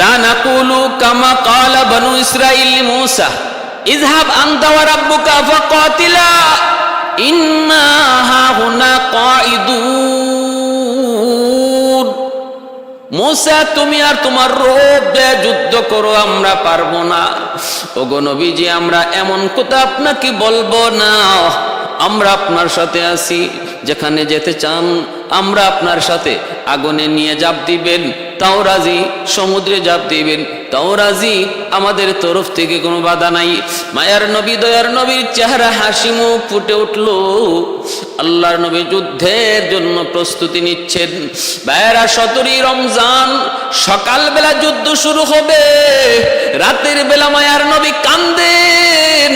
লা নাকুলু কামা ক্বালা বানু ইসরাঈল মূসা, ইযহাব আনতা ওয়া রাব্বুকা ফাকাতিলা ইন্না হাহুনা কাঈদুন। মূসা, তুমি আর তোমার রব যুদ্ধ করো, আমরা পারবো না। ওগো নবীজি, আমরা এমন কথা আপনাকে বলবো না। আমরা আপনার সাথে আছি, যেখানে যেতে চান আমরা আপনার সাথে। আগুনে নিয়ে ঝাঁপ দিবেন তাও রাজি, সমুদ্রে ঝাঁপ দিবেন তাও রাজি, আমাদের তরফ থেকে কোনো বাধা নাই। মায়ার নবী দয়ার নবীর চেহারা হাসি মুখ ফুটে উঠল। আল্লাহর নবী যুদ্ধের জন্য প্রস্তুতি নিচ্ছেন। ভাইয়েরা, 17ই রমজান সকালবেলা যুদ্ধ শুরু হবে, রাতের বেলা মায়ার নবী কান্দেন,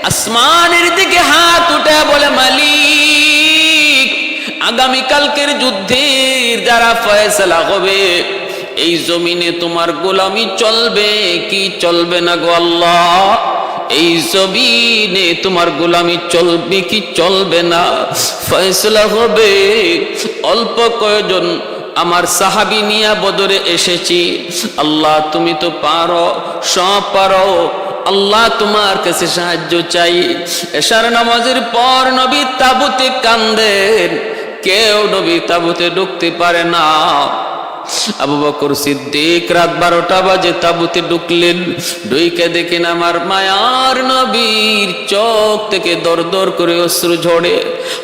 আসমানের দিকে হাত উঠে বলে, মালিক, আগামীকালকের যুদ্ধের যারা ফয়সালা হবে, এই জমিনে তোমার গোলামি চলবে কি চলবে না গো আল্লাহ? এই জমিনে তোমার গোলামি চলবে কি চলবে না, ফয়সালা হবে। অল্প কয়েকজন আমার সাহাবী নিয়া বদরে এসেছি। আল্লাহ, তুমি তো পারো, সব পারো। আল্লাহ, তোমার কাছে সাহায্য চাই। এশার নামাজের পর নবী তাবুতে কান্দেন, কেউ নবী তাবুতে ঢুকতে পারে না। আবু বকর সিদ্দিক রাত 12টা বাজে তাবুতে ঢুকলেন। ঢুকে দেখেন আমার মায়ার নবীর চোখ থেকে দর দর করে অশ্রু ঝরে,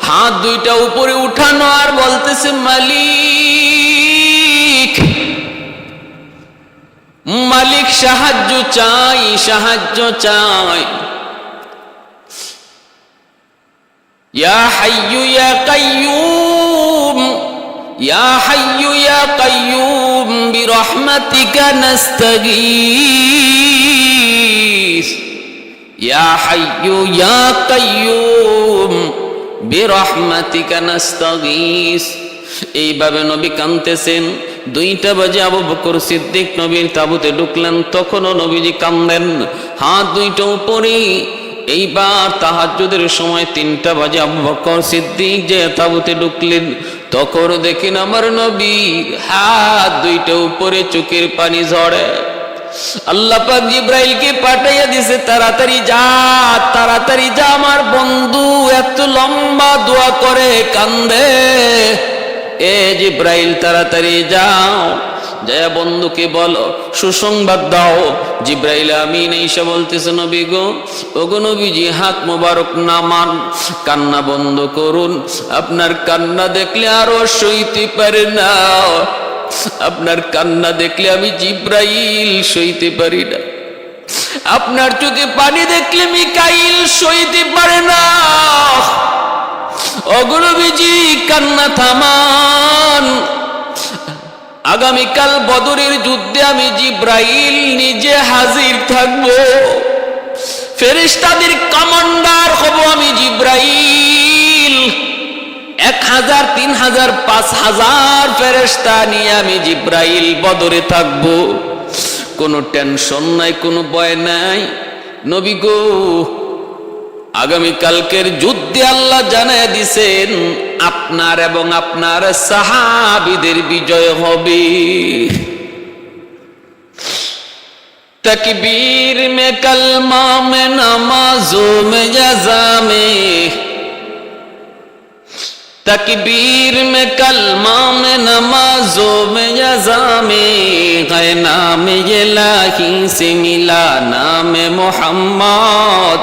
হাত দুইটা উপরে উঠানো আর বলতেছে, মালিক, মালিক, সাহায্য চাই, সাহায্য চাই। ইয়া হাইয়্যু ইয়া কাইয়্যুম, ইয়া হাইয়্যু ইয়া কাইয়্যুম বিরহমাতিকা নাস্তাগীস, ইয়া হাইয়্যু ইয়া কাইয়্যুম বিরহমাতিকা নাস্তাগীস। এইভাবে নবী কাঁদতেছেন। 2টা বাজে আবু বকর সিদ্দিক নবীর তাবুতে ঢুকলেন, তখনও নবীজি কাঁদেন, হাত দুইটা উপরে। এইবার তাহাজ্জুদের সময় 3টা বাজে আবু বকর সিদ্দিক যে তাবুতে ঢুকলেন, তখন দেখেন আমার নবী হাত দুইটা উপরে, চোখের পানি ঝরে। আল্লাহ পাক জিব্রাইলকে পাঠাইয়া দিছে, তাড়াতাড়ি যা, তাড়াতাড়ি যা, আমার বন্ধু এত লম্বা দোয়া করে কান্দে। এ জিব্রাইল, তাড়াতাড়ি যাও, যায় বন্ধুকে বলো, সুসংবাদ দাও। জিব্রাইল আমিন এসে বলতেছে, নবী গো, ওগো নবীজি, হাত মোবারক নামান, কান্না বন্ধ করুন। আপনার কান্না দেখলে আরো সইতে পারে না, আপনার কান্না দেখলে আমি জিব্রাইল সইতে পারি না, আপনার চোখে পানি দেখলে মিকাইল সইতে পারে না। ওগো নবীজি, কান্না থামান। আগামীকাল বদরের যুদ্ধে আমি জিব্রাইল নিজে হাজির থাকব, ফেরেশতাদের কমান্ডার হব আমি জিব্রাইল। 1000, 3000, 5000 ফেরেশতা নিয়ে আমি জিব্রাইল বদরে থাকব। কোনো টেনশন নাই, কোনো ভয় নাই। নবী গো, আগামীকালকের যুদ্ধে আল্লাহ জানায় দিছেন, আপনার এবং আপনার সাহাবীদের বিজয় হবে। तकबीर में कलमा में नमाजों में जज़ा में, तकबीर में कलमा में नमाजों में जज़ा में, है नाम इलाही से मिला नाम मोहम्मद,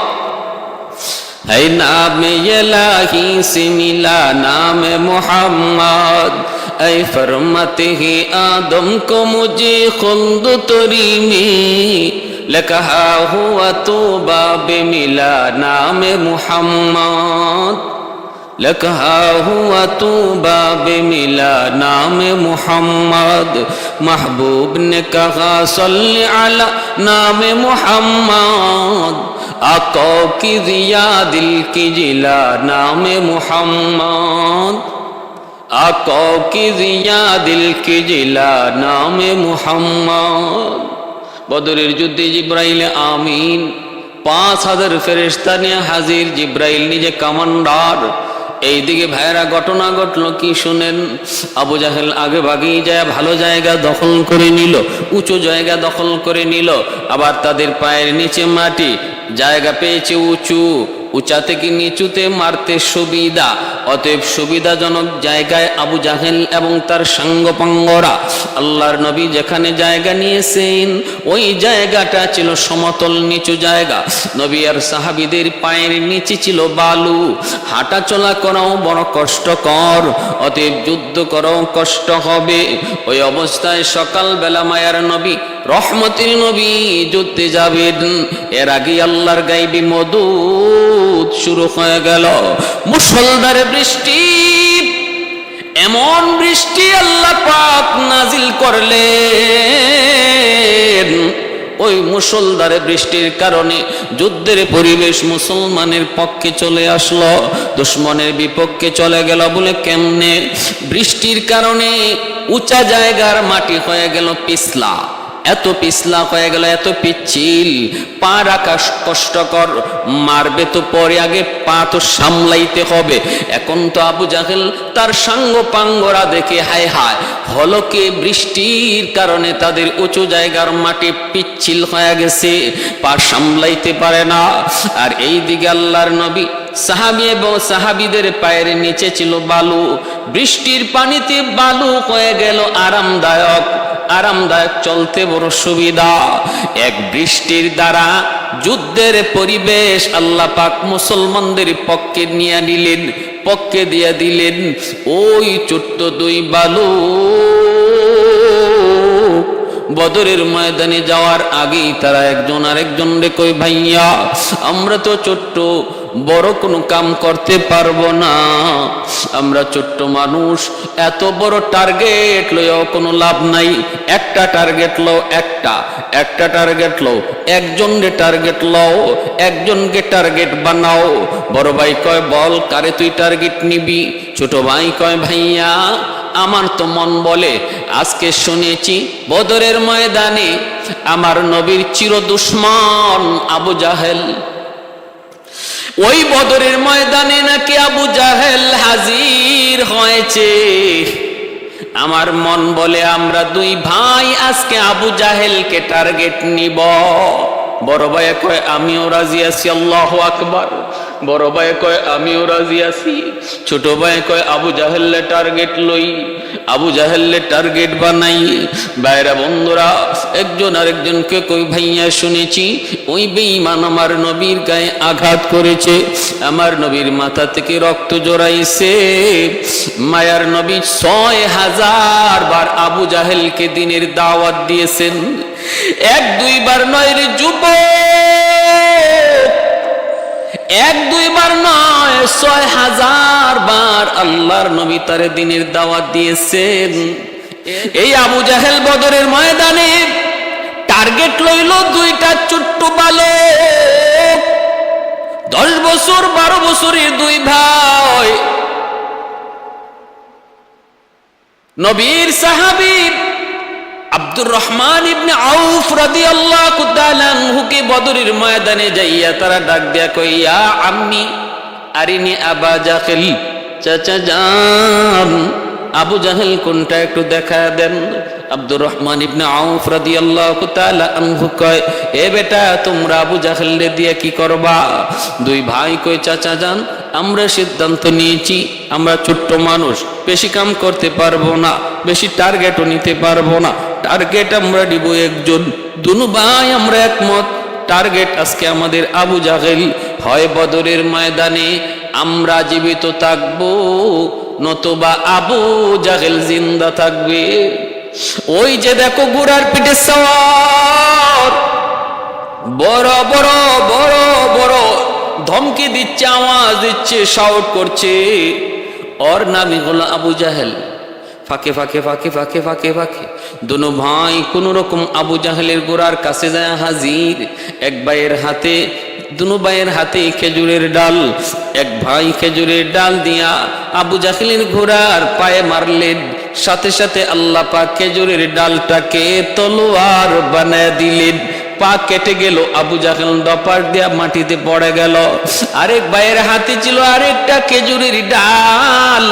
है नाम इलाही से मिला नाम मोहम्मद। ऐ फरमाते हैं आदम को मुझे खुल्द तोरी में, लकहा हुआ तो बाब मिला नाम मोहम्मद, लकहा हुआ तो बाब मिला नाम मोहम्मद। महबूब ने कहा सल्ले अला नाम मोहम्मद, आका की जिया दिल की जिला नाम मोहम्मद, आका की जिया दिल की जिला नाम मोहम्मद। বদরের যুদ্ধে জিব্রাইল আমিন 5000 ফেরেশতা নিয়ে হাজির, জিব্রাইল নিজে কমান্ডার। এইদিকে ভাইরা ঘটনা ঘটলো কি শুনেন। আবু জাহেল আগে ভাগেই যায় ভালো জায়গা দখল করে নিল, উঁচু জায়গা দখল করে নিল। আবার তাদের পায়ের নিচে মাটি, জায়গা পেয়েছে উঁচু, উঁচা থেকে নিচুতে মারতে সুবিধা। অতএব সুবিধাজনক জায়গায় আবু জাহেল এবং তার সাঙ্গপাঙ্গরা, আল্লাহর নবী যেখানে জায়গা নিয়েছেন ওই জায়গাটা ছিল সমতল নিচু জায়গা। নবী আর সাহাবীদের পায়ের নিচে ছিল বালু, হাঁটা চলা করাও বড় কষ্টকর, অতএব যুদ্ধ করাও কষ্ট হবে। ওই অবস্থায় সকালবেলা মায়ার নবী রহমতের নবী যুদ্ধে যাবেন, এর আগে আল্লাহর গায়বী মদদ শুরু হয়ে গেল। মুষলধারে বৃষ্টি, এমন বৃষ্টি আল্লাহ পাক নাজিল করলেন, ওই মুষলধারে বৃষ্টির কারণে যুদ্ধের পরিবেশ মুসলমানের পক্ষে চলে আসলো, দুশমনের বিপক্ষে চলে গেল। বলে কেমনে? বৃষ্টির কারণে উঁচা জায়গার মাটি হয়ে গেল পিছলা, এত পিছলা হয়ে গেল, এত পিচ্ছিল, পা রাখা কষ্টকর। মারবে তো পরে, আগে পা তো সামলাইতে হবে। এখন তো আবু জাহেল তার সাঙ্গ পাঙ্গরা দেখে হায় হায়, হলকে বৃষ্টির কারণে তাদের উঁচু জায়গার মাটি পিচ্ছিল হয়ে গেছে, পা সামলাইতে পারে না। আর এই দিকে আল্লাহর নবী, সাহাবী এবং সাহাবীদের পায়ের নিচে ছিল বালু, বৃষ্টির পানিতে বালু হয়ে গেল আরামদায়ক, আরামদায়ক, চলতে বড় সুবিধা। এক বৃষ্টির দ্বারা যুদ্ধের পরিবেশ আল্লাহ পাক মুসলমানদের পক্ষে নিয়ে নিলেন, পক্ষে দিয়ে দিলেন। ওই ছোট্ট দুই বালু বদরের ময়দানে যাওয়ার আগেই তারা একজন আরেকজন রে কই, ভাইয়া আমরা তো ছোট্ট, বড় কোনো কাম করতে পারবো না, আমরা ছোট্ট মানুষ, এত বড় টার্গেট লইও কোনো লাভ নাই। একটা টার্গেট লও, একটা টার্গেট লও, একজনকে টার্গেট লও, একজনকে টার্গেট বানাও। বড় ভাই কয়, বল কারে তুই টার্গেট নিবি? ছোট ভাই কয়, ভাইয়া আমার তো মন বলে, আজকে শুনেছি বদরের ময়দানে আমার নবীর চির দুশমন আবু জাহেল, ওই বদরের ময়দানে নাকি আবু জাহেল হাজির হয়েছে। আমার মন বলে আমরা দুই ভাই আজকে আবু জাহেলকে টার্গেট নিব। বড় ভাই কয়, আমিও রাজি আছি, আল্লাহু আকবার। বড় ভাই কয়, আমিও রাজি আছি। ছোট ভাই কয়, আবু জাহেলকে টার্গেট লই, আবু জাহেলকে টার্গেট বানাই। বাইরা বন্ধুরা, একজন আরেকজনকে কই, ভাইয়া শুনেছি ওই বেঈমান আমার নবীর গায়ে আঘাত করেছে, আমার নবীর মাথা থেকে রক্ত জড়াইছে। মায়ার নবী ৬০০০ বার আবু জাহেলকে দিনের দাওয়াত দিয়েছেন, এক দুইবার নয় রে যুবক, এক দুইবার নয়, ৬০০০ বার আল্লাহর নবী তারে দিনের দাওয়াত দিয়েছেন। এই আবু জাহেল বদরের ময়দানে টার্গেট লইল দুইটা ছোট্ট বালক, ১০ বছর ১২ বছরের দুই ভাই, নবীর সাহাবী আব্দুর রহমান ইবনে আউফ রাদিয়াল্লাহু তাআলা আনহুকে বদরের ময়দানে যাইয়া তারা ডাক দেয়া কই, ইয়া আম্মি আরিনি আবা জাহেল, চাচা যান আবু জাহেল কোনটা একটু দেখা দেন। আব্দুর রহমান ইবনে আউফ রাদিয়াল্লাহু তাআলা আনহু কয়, এ বেটা তোমরা আবু জাহেলকে দিয়ে কি করবা? দুই ভাই কই, চাচা যান আমরা সিদ্ধান্ত নিয়েছি, আমরা ছোট্ট মানুষ, বেশি কাম করতে পারবো না, বেশি টার্গেটও নিতে পারবো না, টার্গেট আমরা দিব একজন। দুনু ভাই আমরা একমত, টার্গেট আজকে আমাদের আবু জাহেল। হয় বদরের ময়দানে আমরা জীবিত থাকবো, নতুবা আবু জাহেল জিন্দা থাকবে। ওই যে দেখো ঘোড়ার পিঠে সওয়ার, বড় বড় বড় বড় ধমকি দিচ্ছে, আওয়াজ দিচ্ছে, শাউট করছে, ওর নামই হলো আবু জাহেল। ফাঁকে ফাঁকে ফাঁকে ফাঁকে ফাঁকে ফাঁকে দুনো ভাই কোন রকম আবু জাহেলের গোড়ার কাছে যায় হাজির। এক ভাইয়ের হাতে, দুনো ভাইয়ের হাতে খেজুরের ডাল, এক ভাই খেজুরের ডাল দিয়া আবু জাহেলের ঘোড়ার পায়ে মারলেন, সাথে সাথে আল্লাহ পাক খেজুরের ডালটাকে তলোয়ার বানায় দিলেন। পা কেটে গেল, আবু জাহেল দপার দিয়া মাটিতে পড়ে গেল। আরেক ভাইয়ের হাতে ছিল আরেকটা খেজুরের ডাল,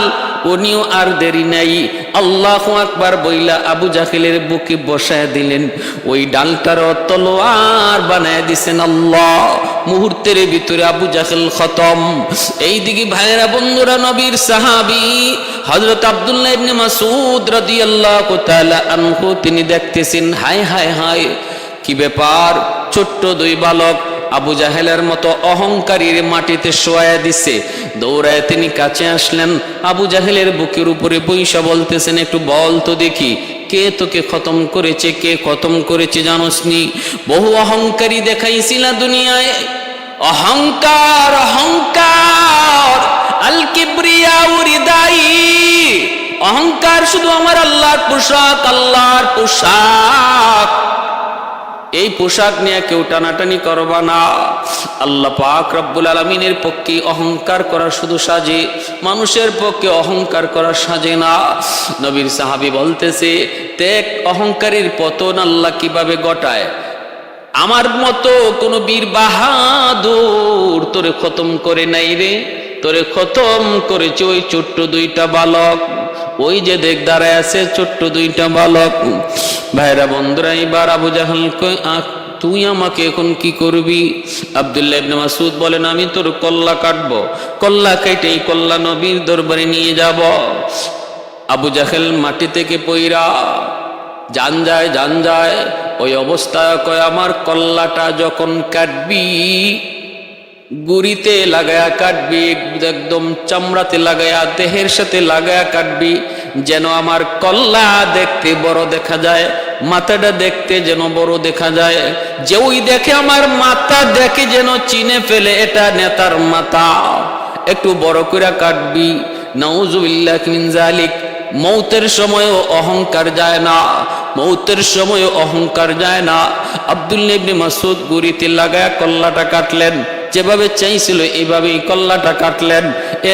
উনিও আর দেরি নাই আল্লাহু আকবার বইলা আবু জাহেলের বুকে বসায় দিলেন, ওই ডালটার তলোয়ার বানায় দিছেন আল্লাহ। মুহূর্তের ভিতরে আবু জাহেল খতম। এইদিকে ভাইয়েরা বন্ধুরা, নবীর সাহাবী হযরত আব্দুল্লাহ ইবনে মাসউদ রাদিয়াল্লাহু তাআলা আনহু তিনি দেখতেছেন, হায় হায় হায় কি ব্যাপার, ছোট্ট দুই বালক আবু জাহেলের মতো অহংকারীর মাটিতে শোয়া দিছে। দৌড়ায় তিনি কাছে আসলেন, আবু জাহেলের বুকের উপরে বৈশা বলতেছেন, একটু বল তো দেখি কে তোকে খতম করেছে, কে খতম করেছে জানোসনি? বহু অহংকারী দেখাইছিল দুনিয়ায়, অহংকার অহংকার, আল কিবরিয়া উরিদাই, অহংকার শুধু আমার আল্লাহর পোশাক, আল্লাহর পোশাক। এই পোশাক নিয়ে কেউ টানাটানি করবা না। আল্লাহ পাক রব্বুল আলামিনের পক্ষে অহংকার করা শুধু সাজে, মানুষের পক্ষে অহংকার করা সাজে না। নবীর সাহাবী বলতেছে, দেখ অহংকারীর পতন আল্লাহ কিভাবে ঘটায়। আমার মতো কোন বীর বাহাদুর তোরে খতম করে নাই রে, তোরে খতম করেছে ওই ছোট্ট দুইটা বালক, ওই যে দেখ দাঁড়ায় আছে ছোট্ট দুইটা বালক। ভাইরা বন্ধুরা, এবার আবু জাহেল কয়, তুই আমাকে এখন কি করবি? আব্দুল্লাহ ইবনে মাসউদ বলেন, আমি তোর কল্লা কাটবো, কল্লা কেটে এই কল্লা নবীর দরবারে নিয়ে যাব। আবু জাহেল মাটি থেকে পইরা জান যায়, ওই অবস্থায় কয়, আমার কল্লাটা যখন কাটবি গুড়িতে লাগায়া কাটবি, একদম চামড়াতে লাগায়া, দেহের সাথে লাগায়া কাটবি, যেন আমার কল্লা দেখতে বড় দেখা যায়, মাথাটা দেখতে যেন বড় দেখা যায়। যে ওই দেখে আমার মাথা দেখে যেন চিনে ফেলে এটা নেতার মাথা। একটু বড় করে কাটবি। নাউজুবিল্লাহ মিন যালিক। মৌতের সময়ও অহংকার যায় না, মৌতের সময়ও অহংকার যায় না। আব্দুল্লাহ ইবনে মাসউদ গুড়িতে লাগায়া কল্লাটা কাটলেন, যেভাবে চাইছিল এইভাবেই কল্লাটা কাটলেন।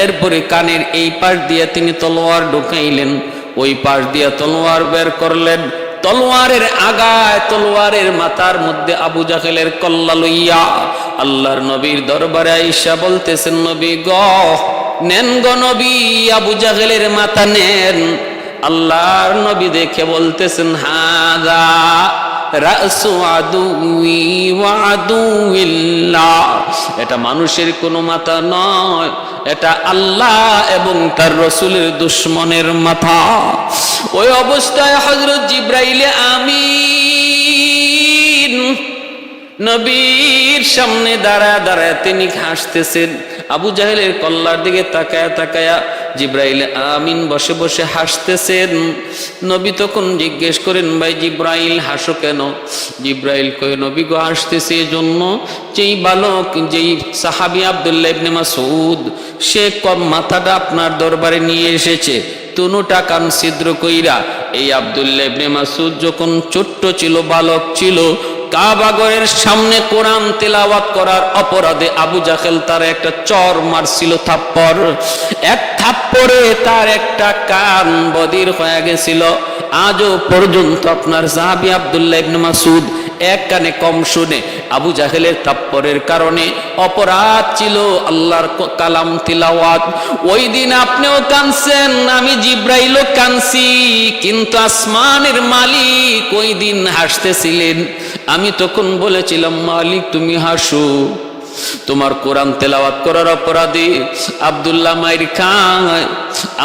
এরপরে কানের এই পাশ দিয়ে তিনি তলোয়ার ঢুকাইলেন, ওই পাশ দিয়ে তলোয়ার বের করলেন। তলোয়ারের আগায়, তলোয়ারের মাথার মধ্যে আবু জাহেলের কল্লা লইয়া আল্লাহর নবীর দরবারে আইসা বলতেছেন, নবী গ নেন গো নবী, আবু জাহেলের মাথা নেন। আল্লাহর নবী দেখে বলতেছেন, হাদা রাসু আদুই ওয়া আদুইল্লাহ, এটা মানুষের কোনো মাথা নয়, এটা আল্লাহ এবং তার রসুলের দুশমনের মাথা। ওই অবস্থায় হযরত জিবরাইল আমিন নবীর সামনে দাঁড়ায় তিনি হাসতেছেন। আবু জাহেলের কল্লার দিকে তাকায়া জিবরাইল আমিন বসে বসে হাসতেছেন। নবী তখন জিজ্ঞেস করেন, ভাই জিবরাইল হাসো কেন? জিবরাইল কয়, নবী গো হাসতেছে এজন্য, যেই বালক, যেই সাহাবী আব্দুল্লাহ ইবনে মাসউদ, সে কম মাথাটা আপনার দরবারে নিয়ে এসেছে তনুটা কান ছিদ্র কইরা। এই আব্দুল্লাহ ইবনে মাসউদ যখন ছোট্ট ছিল, বালক ছিল, কাবাগরের সামনে কোরআন তেলাওয়াত করার অপরাধে আবু জাহেল তার একটা চর মারছিল, থাপ্পড়। এক থাপ্পড়ে তার একটা কান বধির হয়ে গেছিল। আজও পর্যন্ত আপনার সাহাবী আব্দুল্লাহ ইবনে মাসউদ এক কানে কম শুনে। আবু জাহেলের থাপ্পড়ের কারণে অপরাধ ছিল আল্লাহর কালাম তিলাওয়াত। ওই দিন আপনিও কানছেন, আমি জিবরাইলও কানছি, কিন্তু আসমানের মালিক ওই দিন হাসতেছিলেন। আমি তখন বলেছিলাম, মালিক তুমি হাসো, তোমার কোরআন তেলাওয়াত করার অপরাধে আব্দুল্লাহ মাইর খায়,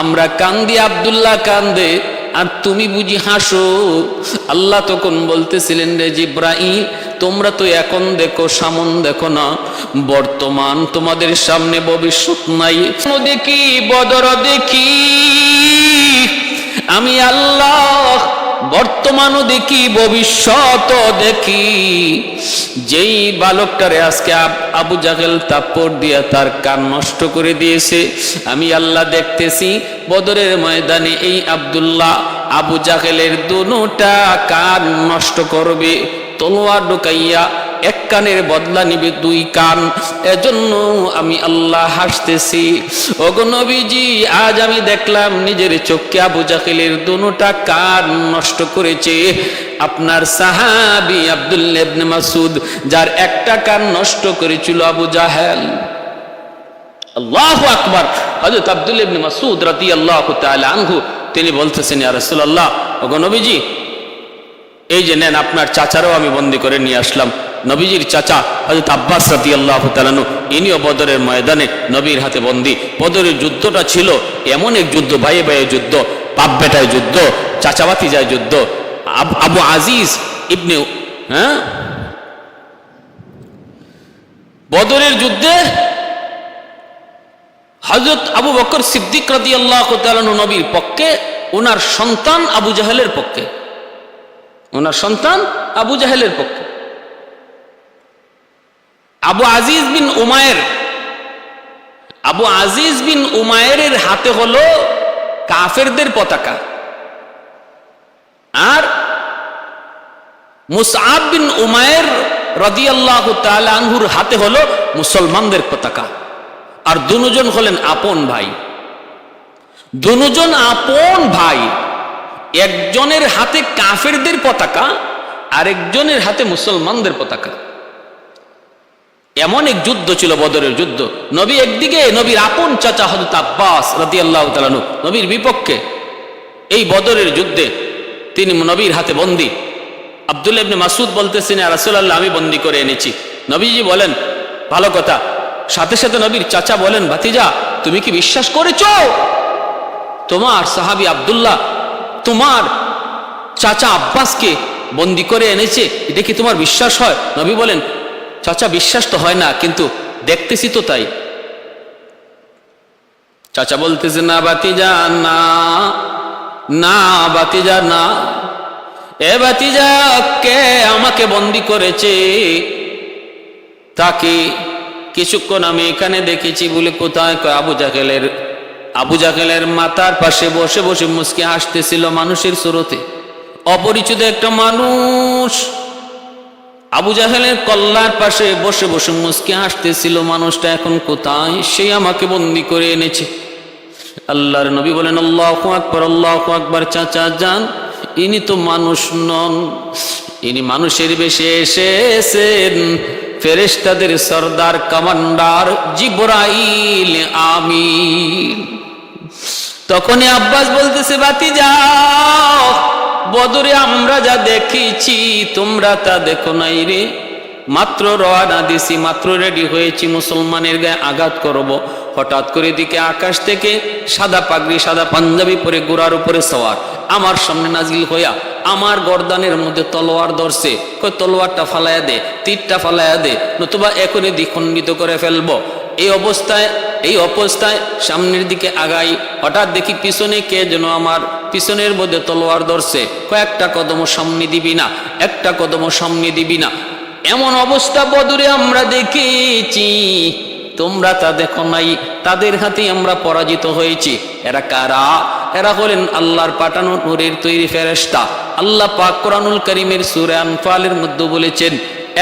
আমরা কান্দি, আব্দুল্লাহ কান্দে, আর তুমি বুঝি হাসো। আল্লাহ তখন বলতেছিলেন, রে জিবরাইল, তোমরা তো এখন দেখো, সামন দেখো না, বর্তমান তোমাদের সামনে ভবিষ্যৎ নাই। দেখি বদর দেখি, আমি আল্লাহ বর্তমানও দেখি, ভবিষ্যৎও দেখি। যেই বালকটারে আজকে আবু জাহেল থাপ্পড় দিয়া তার কান নষ্ট করে দিয়েছে, আমি আল্লাহ দেখতেছি বদরের ময়দানে এই আব্দুল্লাহ আবু জাহেলের দুটা কান নষ্ট করবে, তলোয়ার ঢুকাইয়া এক কানের বদলা নিবে দুই কান। এজন্য আমি আল্লাহ হাসতেছি। ওগো নবীজি, আজ আমি দেখলাম নিজের চোখে আবু জাহেলের দুটা কান নষ্ট করেছে আপনার সাহাবী আব্দুল্লাহ ইবনে মাসউদ, যার একটা কান নষ্ট করেছিল আবু জাহেল। আল্লাহু আকবার। হযরত আব্দুল্লাহ ইবনে মাসউদ রাদিয়াল্লাহু তাআলা আনহু তিনি বলতেছেন, ইয়া রাসূলুল্লাহ, ওগো নবীজি, এই যে নেন, আপনার চাচারও আমি বন্দী করে নিয়ে আসলাম। নবীজির চাচা হযরত আব্বাস রাদিয়াল্লাহু তাআলা আনহু, ইনিও বদরের ময়দানে নবীর হাতে বন্দী। বদরের যুদ্ধটা ছিল এমন এক যুদ্ধ, ভাইয়ে ভাইয়ে যুদ্ধ, বাপ বেটায় যুদ্ধ, চাচাবাতি যায় যুদ্ধ। আবু আজিজ ইবনে বদরের যুদ্ধে হযরত আবু বকর সিদ্দিক রাদিয়াল্লাহু তাআলা নবীর পক্ষে, ওনার সন্তান আবু জাহেলের পক্ষে, ওনার সন্তান আবু জাহেলের পক্ষে। আবু আজিজ বিন উমায়ের হাতে হলো কাফেরদের পতাকা, আর মুসআব বিন উমায়ের রাদিয়াল্লাহু তাআলা আনহুর হাতে হলো মুসলমানদের পতাকা। আর দুজন হলেন আপন ভাই, দুজন আপন ভাই, একজনের হাতে কাফেরদের পতাকা, আরেকজনের হাতে মুসলমানদের পতাকা। এমন এক যুদ্ধ ছিল বদরের যুদ্ধ। নবী একদিকে, নবীর আপন চাচা হযরত আব্বাস রাদিয়াল্লাহু তাআলা আনহু নবীর বিপক্ষে। এই বদরের যুদ্ধে তিনি নবীর হাতে বন্দী। আব্দুল্লাহ ইবনে মাসউদ বলতেছেন, ইয়া রাসূলুল্লাহ, আমি বন্দী করে এনেছি। নবীজি বলেন, ভালো কথা। সাথে সাথে নবীর চাচা বলেন, ভাতিজা, তুমি কি বিশ্বাস করেছো তোমার সাহাবী আব্দুল্লাহ তোমার চাচা আব্বাসকে বন্দী করে এনেছে? এটা কি তোমার বিশ্বাস হয়? নবী বলেন, চাচা, বিশ্বাস তো হয় না, কিন্তু দেখতেছি তো তাই। চাচা বলতেছে, না ভাতিজা, না না ভাতিজা, না। এ ভাতিজা, কে আমাকে বন্দী করেছে তাকে কিছুক্ষণ আমি এখানে দেখেছি। বলে কোথায়? আবু জাহেলের মাথার পাশে বসে বসে মুচকি হাসতেছিল মানুষের সুরতে। অপরিচিত একটা মানুষ আবু জাহেলের কল্লার পাশে বসে বসে মুচকি হাসতেছিল। মানুষটা এখন কোথায়? সে আমাকে বন্দী করে এনেছে। আল্লাহর নবী বলেন, আল্লাহু আকবার, আল্লাহু আকবার। চাচা যান, ইনি তো মানুষ নন, ইনি মানুষের বেশে এসেছেন ফেরেশতাদের সরদার, কমান্ডার জিবরাইল আমিন। তখনই আব্বাস বলতেছে, ভাতিজা, বদরে আমরা যা দেখেছি তোমরা তা দেখো নাই রে। মাত্র রওনা দিছি, মাত্র রেডি হয়েছি মুসলমানের গায়ে আঘাত করব, হঠাৎ করে দিকে আকাশ থেকে সাদা পাগড়ি, সাদা পাঞ্জাবি পরে, ঘোড়ার উপরে সওয়ার আমার সামনে নাজিল হইয়া আমার গর্দানের মধ্যে তলোয়ার ধরছে। কই, তলোয়ারটা ফালাইয়া দে, তীরটা ফালাইয়া দে, নতুবা এখনই দ্বিখণ্ডিত করে ফেলবো। এই অবস্থায় সামনের দিকে আগাই, হঠাৎ দেখি পিছনে কে যেন আমার পিছনের মধ্যে তলোয়ার ধরছে। কয়েকটা কদম সামনে দিবি না, একটা কদম সামনে দিবি না। এমন অবস্থা বদরে আমরা দেখেছি, তোমরা তা দেখো নাই। তাদের হাতে আমরা পরাজিত হয়েছি। এরা কারা? এরা হলেন আল্লাহর পাঠানো নূরের তৈরি ফেরেশতা। আল্লাহ পাক কোরআনুল কারীমের সূরা আনফালের মধ্যে বলেছেন,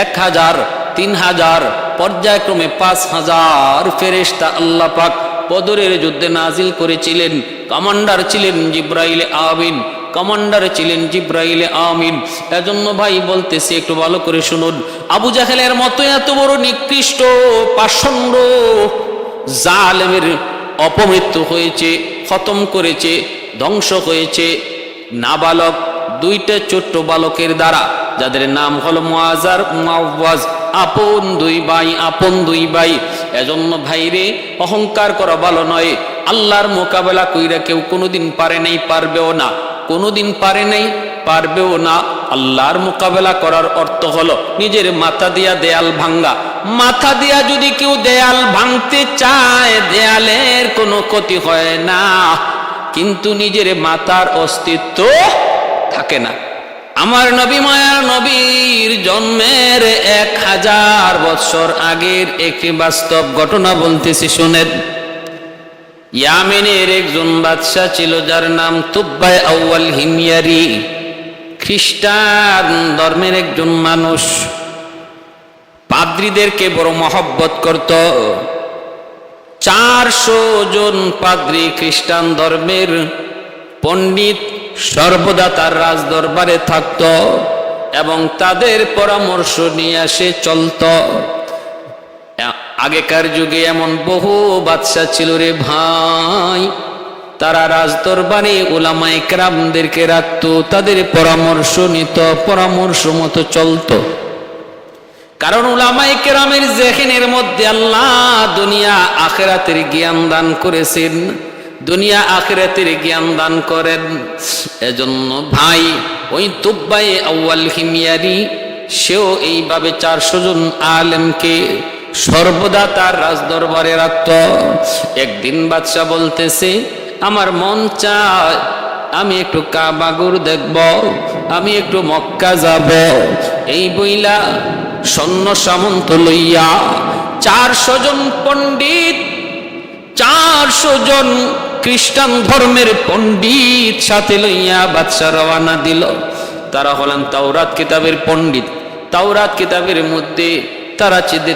1000, 3000, পর্যায়ক্রমে 5000 ফেরেশতা আল্লাহ পাক বদরের যুদ্ধে নাজিল করেছিলেন। কমান্ডার ছিলেন জিবরাইল আমিন, কমান্ডার ছিলেন জিবরাইল আমিন। এজন্য ভাই বলতেছি, একটু ভালো করে শুনুন। আবু জাহেলের মতো এত বড় নিকৃষ্ট পাষণ্ড জালেমের অপমৃত্যু হয়েছে, খতম করেছে, ধ্বংস হয়েছে নাবালক 2টা ছোট্ট বালকের দ্বারা, যাদের নাম হলো মুআজ আর মুআওয়াজ। আপন দুই ভাই। এজন্য ভাইরে, অহংকার করা ভালো নয়। আল্লাহর মোকাবেলা কইরা কেউ কোনোদিন পারে নাই, পারবেও না, কোনোদিন পারে নাই, পারবেও না। আল্লাহর মোকাবেলা করার অর্থ হলো নিজের মাথা দিয়া দেয়াল ভাঙ্গা। মাথা দিয়া যদি কেউ দেয়াল ভাঙতে চায়, দেয়ালের কোনো ক্ষতি হয় না, কিন্তু নিজের মাথার অস্তিত্ব থাকে না। আমার নবী, মায়ার নবীর জন্মের 1000 বছর আগের একটি বাস্তব ঘটনা বলতেছি, শুনেন। ইয়ামেনের একজন বাদশা ছিল, যার নাম তুব্বাই আউয়াল হিময়ারি। খ্রিস্টান ধর্মের একজন মানুষ, পাদ্রীদেরকে বড় মহব্বত করত। 400 জন পাদ্রী, খ্রিস্টান ধর্মের পণ্ডিত, সর্বদা তার রাজ দরবারে থাকত এবং তাদের পরামর্শ নিয়ে সে চলত। আগেকার যুগে এমন বহু বাদশা ছিল রে ভাই, তারা রাজ দরবারে উলামায়ে কেরামদেরকে রাখত, তাদের পরামর্শ নিত, পরামর্শ মতো চলত। কারণ উলামায়ে কেরামের জেহেনের মধ্যে আল্লাহ দুনিয়া আখিরাতের জ্ঞান দান করেছেন, দুনিয়া আখিরাতের জ্ঞান দান করেন। এজন্য ভাই, ওই তুব্বাই আউয়াল হিময়ারি সেও এইভাবে 400 জন আলেমকে সর্বদা তার রাজদরবারে রাখত। একদিন বাদশা বলতেছে, আমার মন চায় আমি একটু কাবাগুর দেখব, আমি একটু মক্কা যাব। এই বইলা সৈন্য সামন্ত লইয়া 400 জন পণ্ডিত, 400 জন খ্রিস্টান ধর্মের পণ্ডিত সাথে লইয়া বাদশা রওয়ানা দিল। তারা হলেন তাওরাত কিতাবের পণ্ডিত। তাওরাত কিতাবের মধ্যে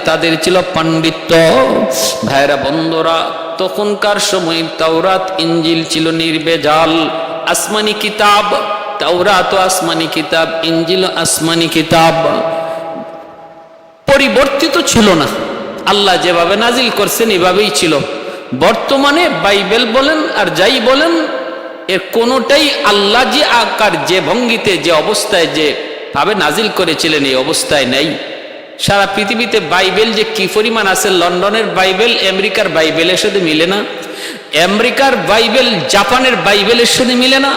তাদের ছিল পাণ্ডিত্য। ভাইরা বন্ধুরা, তখনকার সময় তাওরাত ইঞ্জিল ছিল নির্ভেজাল আসমানি কিতাব। তাওরাত আসমানি কিতাব, ইঞ্জিল আসমানি কিতাব, পরিবর্তিত ছিল না। আল্লাহ যেভাবে নাজিল করছেন এভাবেই ছিল। বর্তমানে বাইবেল বলেন আর যাই বলেন, এর কোনোটাই আল্লাহ যে আকার, যে ভঙ্গিতে, যে অবস্থায়, যে ভাবে নাজিল করেছিলেন এই অবস্থায় নেই। সারা পৃথিবীতে বাইবেল যে কি পরিমাণ আছে, লন্ডনের বাইবেল আমেরিকার বাইবেলের সাথে মিলে না, আমেরিকার বাইবেল জাপানের বাইবেলের সাথে মিলে না।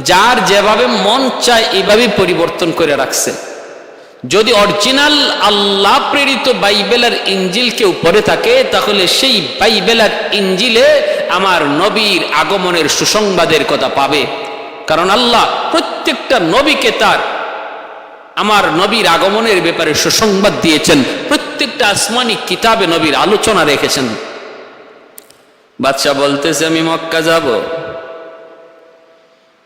যার যেভাবে মন চায় এইভাবে পরিবর্তন করে রাখছে। যদি অরিজিনাল আল্লাহ প্রেরিত বাইবেল আর ইঞ্জিল কেউ পড়ে থাকে, তাহলে সেই বাইবেল আর ইঞ্জিলে আমার নবীর আগমনের সুসংবাদের কথা পাবে। কারণ আল্লাহ প্রত্যেকটা নবীকে তার আমার নবীর আগমনের ব্যাপারে সুসংবাদ দিয়েছেন। প্রত্যেকটা আসমানি কিতাবে নবীর আলোচনা রেখেছেন। বাদশা বলতেছে, আমি মক্কা যাব।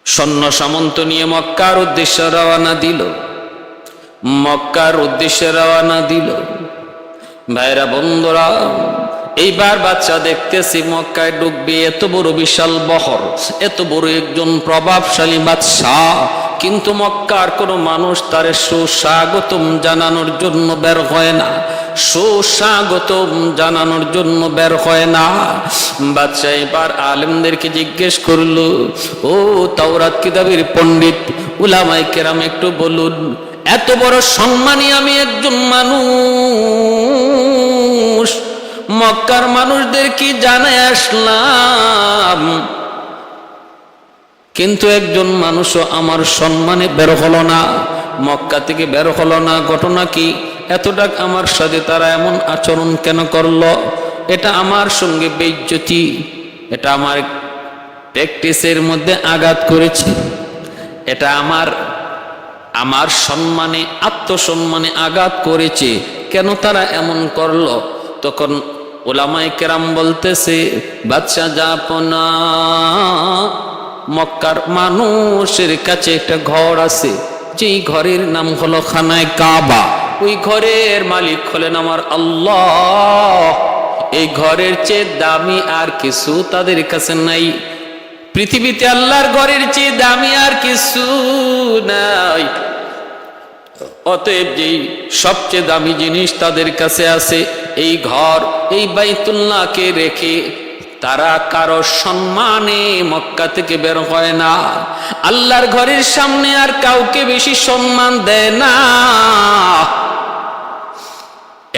সৈন্য সামন্ত নিয়ে মক্কার উদ্দেশ্যে রওনা দিল। মক্কার উদ্দেশ্যে রওনা দিল। ভাইরা বন্ধুরা, এইবার বাদশা দেখতেছি মক্কায় ঢুকবে, এত বড় বিশাল বহর, এত বড় একজন প্রভাবশালী বাদশা, কিন্তু মক্কার কোনো মানুষ তার সুস্বাগতম জানানোর জন্য বের হয় না, সুস্বাগতম জানানোর জন্য বের হয় না। বাদশা এবার আলেমদেরকে জিজ্ঞেস করলো, ও তাওরাত কিতাবের পণ্ডিত, উলামায়ে কেরাম, একটু বলুন, এত বড় সম্মানী আমি একজন মানুষ, মক্কার মানুষদের কি জানায় আসলাম, কিন্তু একজন মানুষও আমার সম্মানে বের হলো না, মক্কা থেকে বের হলো না। ঘটনা কি? এতটা আমার সাথে তারা এমন আচরণ কেন করলো? এটা আমার সঙ্গে বেইজ্জতি, এটা আমার প্র্যাকটিসের মধ্যে আঘাত করেছে, এটা আমার সম্মানে, আত্মসম্মানে আঘাত করেছে। কেন তারা এমন করলো? তখন উলামায়ে কেরাম বলতেছে, বাদশা জাপনা, মক্কার মানুষের কাছে একটা ঘর আছে, যেই ঘরের নাম হলো খানায় কাবা। ওই ঘরের মালিক হলেন আমার আল্লাহ। এই ঘরের চেয়ে দামি আর কিছু তাদের কাছে নাই। পৃথিবীতে আল্লাহর ঘরের চেয়ে দামি আর কিছু নাই। অতএব যেই সবচেয়ে দামি জিনিস তাদের কাছে আছে, এই ঘর, এই বাইতুল্লাহকে রেখে তারা কারো সম্মানে মক্কা থেকে বের হয় না। আল্লাহর ঘরের সামনে আর কাউকে বেশি সম্মান দেয় না।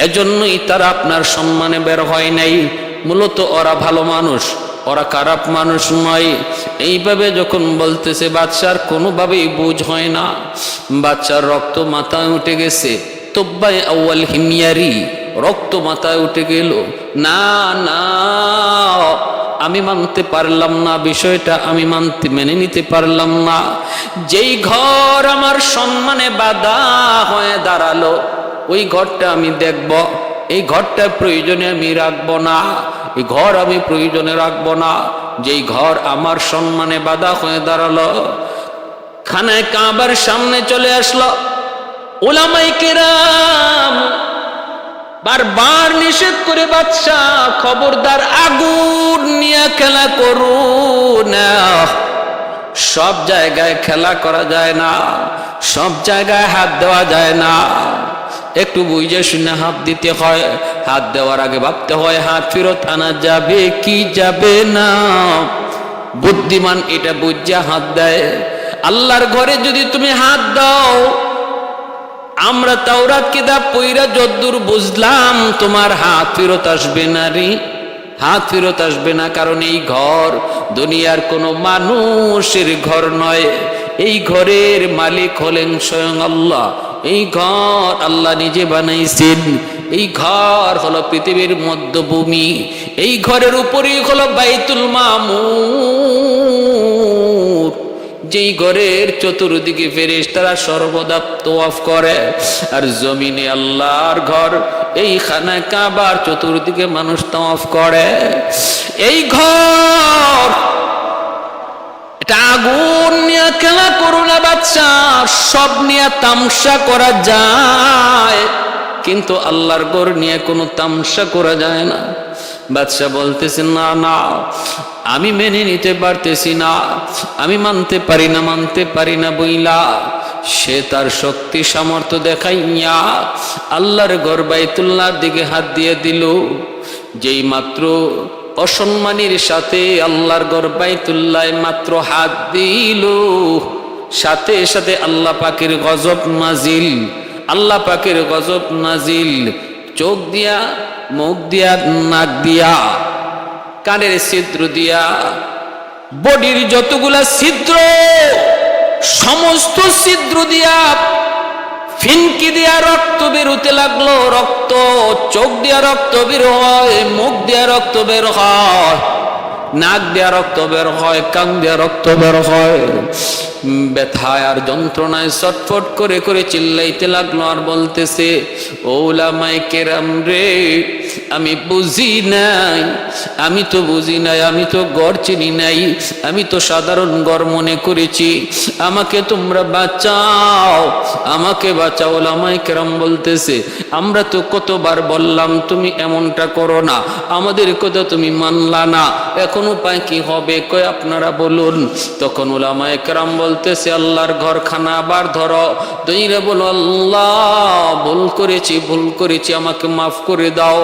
এজন্যই তারা আপনার সম্মানে বের হয় নাই। মূলত ওরা ভালো মানুষ, ওরা খারাপ মানুষ নয়। এইভাবে যখন বলতেছে, বাদশার কোনোভাবেই বুঝ হয় না। বাদশার রক্ত মাথায় উঠে গেছে, তোব্বায়ে আউয়াল হিমিয়ারি, রক্ত মাথায় উঠে গেল। না না, আমি মানতে পারলাম না, বিষয়টা আমি মেনে নিতে পারলাম না। যেই ঘর আমার সম্মানে বাধা হয়ে দাঁড়ালো, ওই ঘরটা আমি দেখব, এই ঘরটা প্রয়োজনে আমি রাখবো না, এই ঘর আমি প্রয়োজনে রাখবো না। যেই ঘর আমার সম্মানে বাধা হয়ে দাঁড়ালো, খানায় কাবার সামনে চলে আসলো। উলামায়ে কেরাম বারবার নিষেধ করে, বাদশা খবরদার, আগুন নিয়ে খেলা করো না। সব জায়গায় খেলা করা যায় না, সব জায়গায় হাত দেওয়া যায় না। একটু বুঝে শুনে হাত দিতে হয়। হাত দেওয়ার আগে ভাবতে হয়, হাত ফেরত আনা যাবে কি যাবে না। বুদ্ধিমান এটা বুঝে হাত দেয়। আল্লাহর ঘরে যদি তুমি হাত দাও, আমরা তাওরাত কিতাব পইরা যদ্দূর বুঝলাম, তোমার হাত ফেরত আসবে না রে, হাত ফেরত আসবে না। কারণ এই ঘর দুনিয়ার কোনো মানুষের ঘর নয়, এই ঘরের মালিক হলেন স্বয়ং আল্লাহ। এই ঘর আল্লাহ নিজে বানাইছেন। এই ঘর হলো পৃথিবীর মধ্যভূমি, এই ঘরের উপরেই হলো বাইতুল মামুর, যেই ঘরের চতুর্দিকে ফেরেশতারা সর্বদা তওয়াফ করে। আর জমিনে আল্লাহর ঘর এই খানা কাবার চতুর্দিকে মানুষ তওয়াফ করে। এই ঘর এটা আগুন নিয়ে খেলা করো না বাচ্চা, সব নিয়ে তামসা করা যায়, কিন্তু আল্লাহর ঘর নিয়ে কোনো তামসা করা যায় না। বাদশা বলতেছে না না, আমি মেনে নিতে পারতেছি না, আমি মানতে পারি না বইলা সে তার শক্তি সামর্থ্য দেখাইয়া আল্লাহর ঘর বাইতুল্লাহর দিকে হাত দিয়ে দিল। যেই মাত্র অসম্মানের সাথে আল্লাহর ঘর বাইতুল্লাহ মাত্র হাত দিল, সাথে সাথে আল্লাহ পাকের গজব নাজিল, আল্লাহ পাকের গজব নাজিল। চোখ দিয়া, মুখ দিয়া, নাক দিয়া, কানের ছিদ্র দিয়া, বডির যতগুলা ছিদ্র সমস্ত ছিদ্র দিয়া ফিনকি দিয়া রক্ত বেরোতে লাগলো। রক্ত চোখ দিয়া রক্ত বের হয়, মুখ দিয়া রক্ত বের হয়, নাক দিয়া রক্ত বের হয়, কান দিয়া রক্ত বের হয়। ব্যথায় আর যন্ত্রণায় ছটফট করে করে চিল্লাইতে লাগলো আর বলতেছে, ও উলামায়ে কেরাম রে, আমি বুঝি নাই, আমি তো বুঝি নাই, আমি তো গড় চিনি নাই, আমি তো সাধারণ গড় মনে করেছি, আমাকে তোমরা বাঁচাও, আমাকে বাঁচাও। উলামায়ে কেরাম বলতেছে, আমরা তো কতবার বললাম তুমি এমনটা করো না, আমাদের কথা তুমি মানলা না, এখন উপায় কি হবে? কয় আপনারা বলুন। তখন উলামায়ে কেরাম বলতেছে, আল্লাহর ঘরখানা আবার ধরো, দইরে বলো আল্লাহ ভুল করেছি, আমাকে মাফ করে দাও।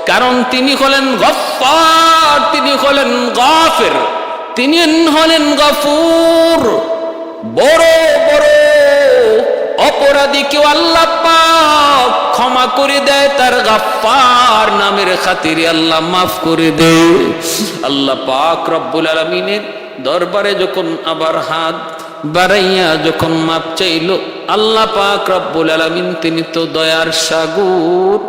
কারণ তিনি হলেন গফফার, তিনি হলেন গাফির, তিনি হলেন গফুর। বড় বড় অপরাধীকেও আল্লাহ পাক ক্ষমা করে দেয়, তার গাফফার নামের খাতিরে আল্লাহ মাফ করে দেয়। আল্লাহ পাক রব্বুল আলামিনের দরবারে যখন আবার হাত বাড়াইয়া যখন মাপ চাইল, আল্লাহ পাক রব্বুল আলামিন তিনি তো দয়ার সাগর,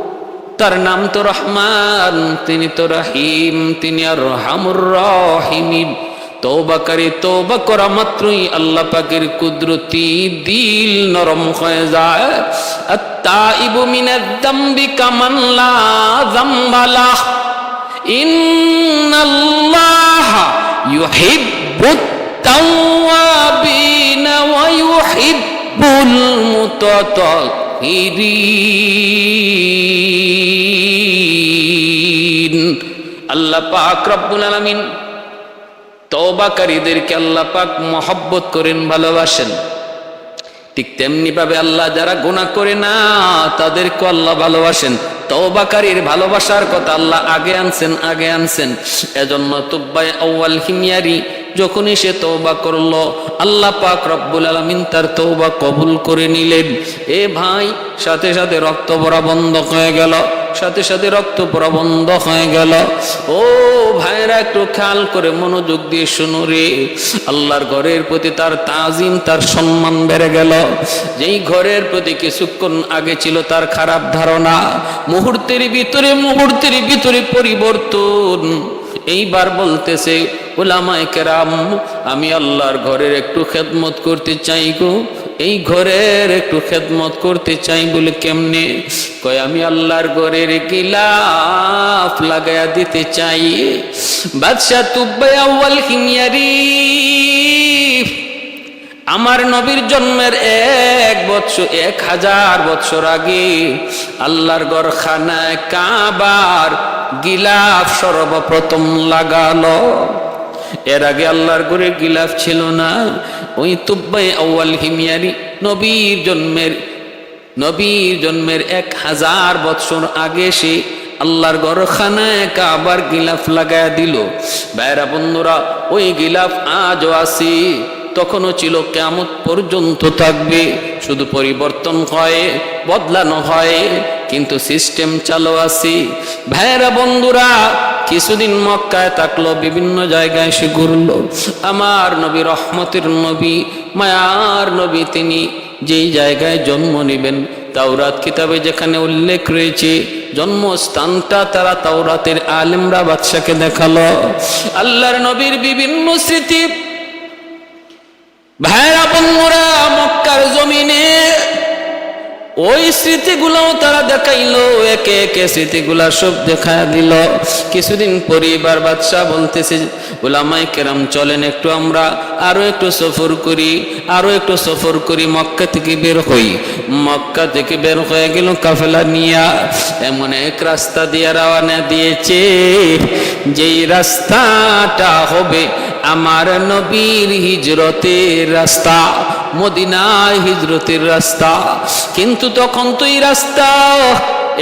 তার নাম তো রহমান, তিনি তো রহিম, তিনি আর রহমুর রহিমিন। তওবাকারী তওবা করা মাত্রই আল্লাহ পাকের কুদরতি দিল নরম হয়ে যায়। আত-তাইবু মিনাজ-যামবি কামান লা যামবা লাহ, ইন্নাল্লাহা ইউহিব্বুত তাওয়াবিনা ওয়া ইউহিব্বুল মুতাতাহহিরিন। আল্লাহ পাক রব্বুল আলামিন তওবাকারীদেরকে আল্লাহ পাক মহব্বত করেন, ভালোবাসেন। ঠিক তেমনি ভাবে আল্লাহ যারা গুনাহ করে না তাদেরকে আল্লাহ ভালোবাসেন। তওবাকারীর ভালোবাসার কথা আল্লাহ আগে আনছেন। এজন্য তুব্বায়ে আউয়াল হিময়ারি যখনই সে তওবা করলো, আল্লাহ পাক রব্বুল আলামিন তার তওবা কবুল করে নিলেন। এ ভাই, সাথে সাথে রক্ত পড়া বন্ধ হয়ে গেল, সাথে সাথে রক্ত পড়া বন্ধ হয়ে গেল। ও ভাইরা, একটু খেয়াল করে মনোযোগ দিয়ে শুনো রে। আল্লাহর ঘরের প্রতি তার তাজিম, তার সম্মান বেড়ে গেল। যেই ঘরের প্রতি কিছুক্ষণ আগে ছিল তার খারাপ ধারণা, মুহূর্তের ভিতরে পরিবর্তন। এইবার বলতেছে, উলামায়ে কেরাম, আমি আল্লাহর ঘরের একটু খেদমত করতে চাই গো, এই ঘরের একটু খেদমত করতে চাই। বলে কেমনে? কয়, আমি আল্লাহর ঘরের গিলাফ লাগায়া দিতে চাই। বাদশা তুব্বায়ে আউয়াল হিময়ারি আমার নবীর জন্মের 1000 বছর আগে আল্লাহর ঘরখানায় কাবার গিলাফ সর্বপ্রথম লাগালো। এর আগে আল্লাহর ঘরে গিলাফ ছিল না। ওই তুব্বায়ে আউয়াল হিময়ারি নবীর জন্মের 1000 বছর আগে সে আল্লাহর ঘরখানায় কাবার গিলাফ লাগায়া দিল। ভাইরা বন্ধুরা, ওই গিলাফ আজও আছে, তখনও ছিল, কিয়ামত পর্যন্ত থাকবে। শুধু পরিবর্তন হয়, বদলানো হয়, কিন্তু সিস্টেম চালু আছে। ভাইরা বন্ধুরা, কিছুদিন মক্কায় থাকলো, বিভিন্ন জায়গায় সে ঘুরলো। আমার নবী, রহমতের নবী, মায়ার নবী, তিনি যেই জায়গায় জন্ম নেবেন, তাওরাত কিতাবে যেখানে উল্লেখ রয়েছে, জন্মস্থানটা তারা তাওরাতের আলেমরা বাদশাকে দেখালো। আল্লাহর নবীর বিভিন্ন স্মৃতি ভাইরা বন্ধুরা মক্কার জমিনে ওই স্মৃতিগুলোও তারা দেখাইলো, একে একে স্মৃতিগুলা সব দেখা দিল। কিছুদিন পরে এবার বাদশাহ বলতেছে, উলামায়ে কেরাম চলেন একটু আমরা আরো একটু সফর করি, আরো একটু সফর করি, মক্কা থেকে বের হই। মক্কা থেকে বের হয়ে গেল কাফেলা নিয়া, এমন এক রাস্তা দিয়ে রওনা দিয়েছে যেই রাস্তাটা হবে আমার নবীর হিজরতের রাস্তা, মদিনায় হিজরতের রাস্তা। কিন্তু তখন তো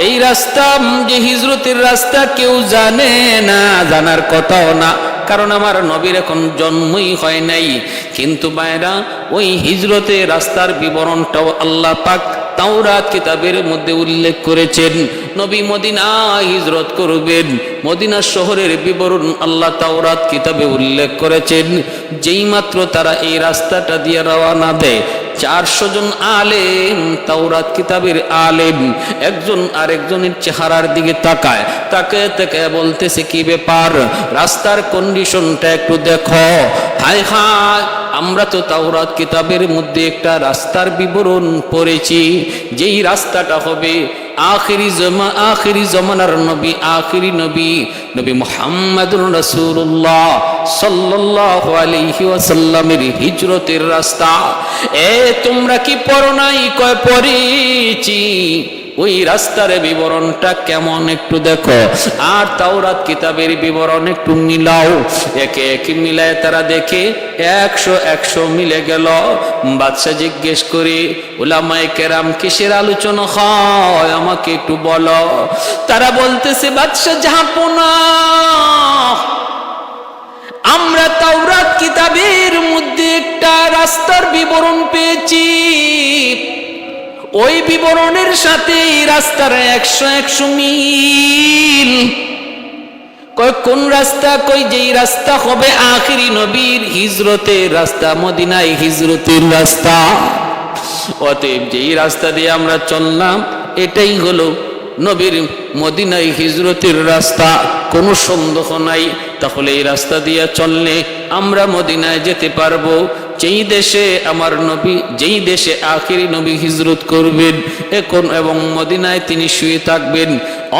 এই রাস্তা যে হিজরতের রাস্তা কেউ জানে না, জানার কথাও না, কারণ আমার নবীর এখন জন্মই হয় নাই। কিন্তু বাইরা ওই হিজরতের রাস্তার বিবরণটাও আল্লাহ পাক তাওরাত কিতাবের মধ্যে উল্লেখ করেছেন। নবী মদিনায় হিজরত করবেন, মদিনা শহরের বিবরণ আল্লাহ তাওরাত কিতাবে উল্লেখ করেছেন। যেই মাত্র তারা এই রাস্তাটা দিয়ে রওনা দেয়, 400 জন আলেম, তাওরাত কিতাবের আলেম, একজন আরেকজনের চেহারার দিকে তাকায়, তাকায় বলতেছে কি ব্যাপার, রাস্তার কন্ডিশনটা একটু দেখো। হায় হায়, আমরা তো তাওরাত কিতাবের মধ্যে একটা রাস্তার বিবরণ পড়েছি, যেই রাস্তাটা হবে আখিরি জমানার নবী, আখিরি নবী মুহাম্মদুর রাসূলুল্লাহ সাল্লাল্লাহু আলাইহি ওয়াসাল্লামের হিজরতের রাস্তা। তোমরা কি পড়ো নাই? কয় পড়েছি। ওই রাস্তার বিবরণটা কেমন একটু দেখো, আর তাওরাত কিতাবের বিবরণ একটু মিলাও। একে একে মিলায় তারা দেখে 100 মিলে গেল। বাদশা জিজ্ঞেস করে, উলামায়ে কেরাম কিসের আলোচনা হয় আমাকে একটু বলো। তারা বলতেছে, বাদশা জাহাপনা, আমরা তাওরাত কিতাবের মধ্যে একটা রাস্তার বিবরণ পেয়েছি, ওই বিবরণের সাথে এই রাস্তার 100 মিল। কয় কোন রাস্তা? কই যেই রাস্তা হবে আখিরি নবীর হিজরতের রাস্তা, মদিনায় হিজরতের রাস্তা। অতএব যেই রাস্তা দিয়ে আমরা চললাম এটাই হলো নবীর মদিনায় হিজরতের রাস্তা, কোনো সন্দেহ নাই। তাহলে এই রাস্তা দিয়ে চললে আমরা মদিনায় যেতে পারবো, যেই দেশে আমার নবী, যেই দেশে আখিরি নবী হিজরত করবেন এখন, এবং মদিনায় তিনি শুয়ে থাকবেন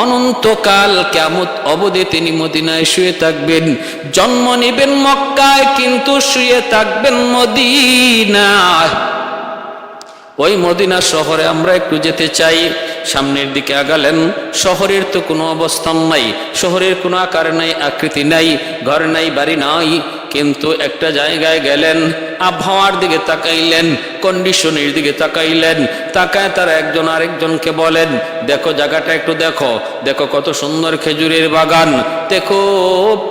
অনন্তকাল, কিয়ামত অবধি তিনি মদিনায় শুয়ে থাকবেন। জন্ম নেবেন মক্কায় কিন্তু শুয়ে থাকবেন মদিনায়। ওই মদিনা শহরে আমরা একটু যেতে চাই। সামনের দিকে আগালেন। শহরের তো কোনো অবস্থান নাই, শহরের কোনো আকার নাই, আকৃতি নাই, ঘর নাই, বাড়ি নাই, কিন্তু একটা জায়গায় গেলেন, আবহাওয়ার দিকে তাকাইলেন, কন্ডিশনের দিকে তাকাইলেন। তাকায় তারা একজন আরেকজনকে বলেন, দেখো জায়গাটা একটু দেখো, দেখো কত সুন্দর খেজুরের বাগান, দেখো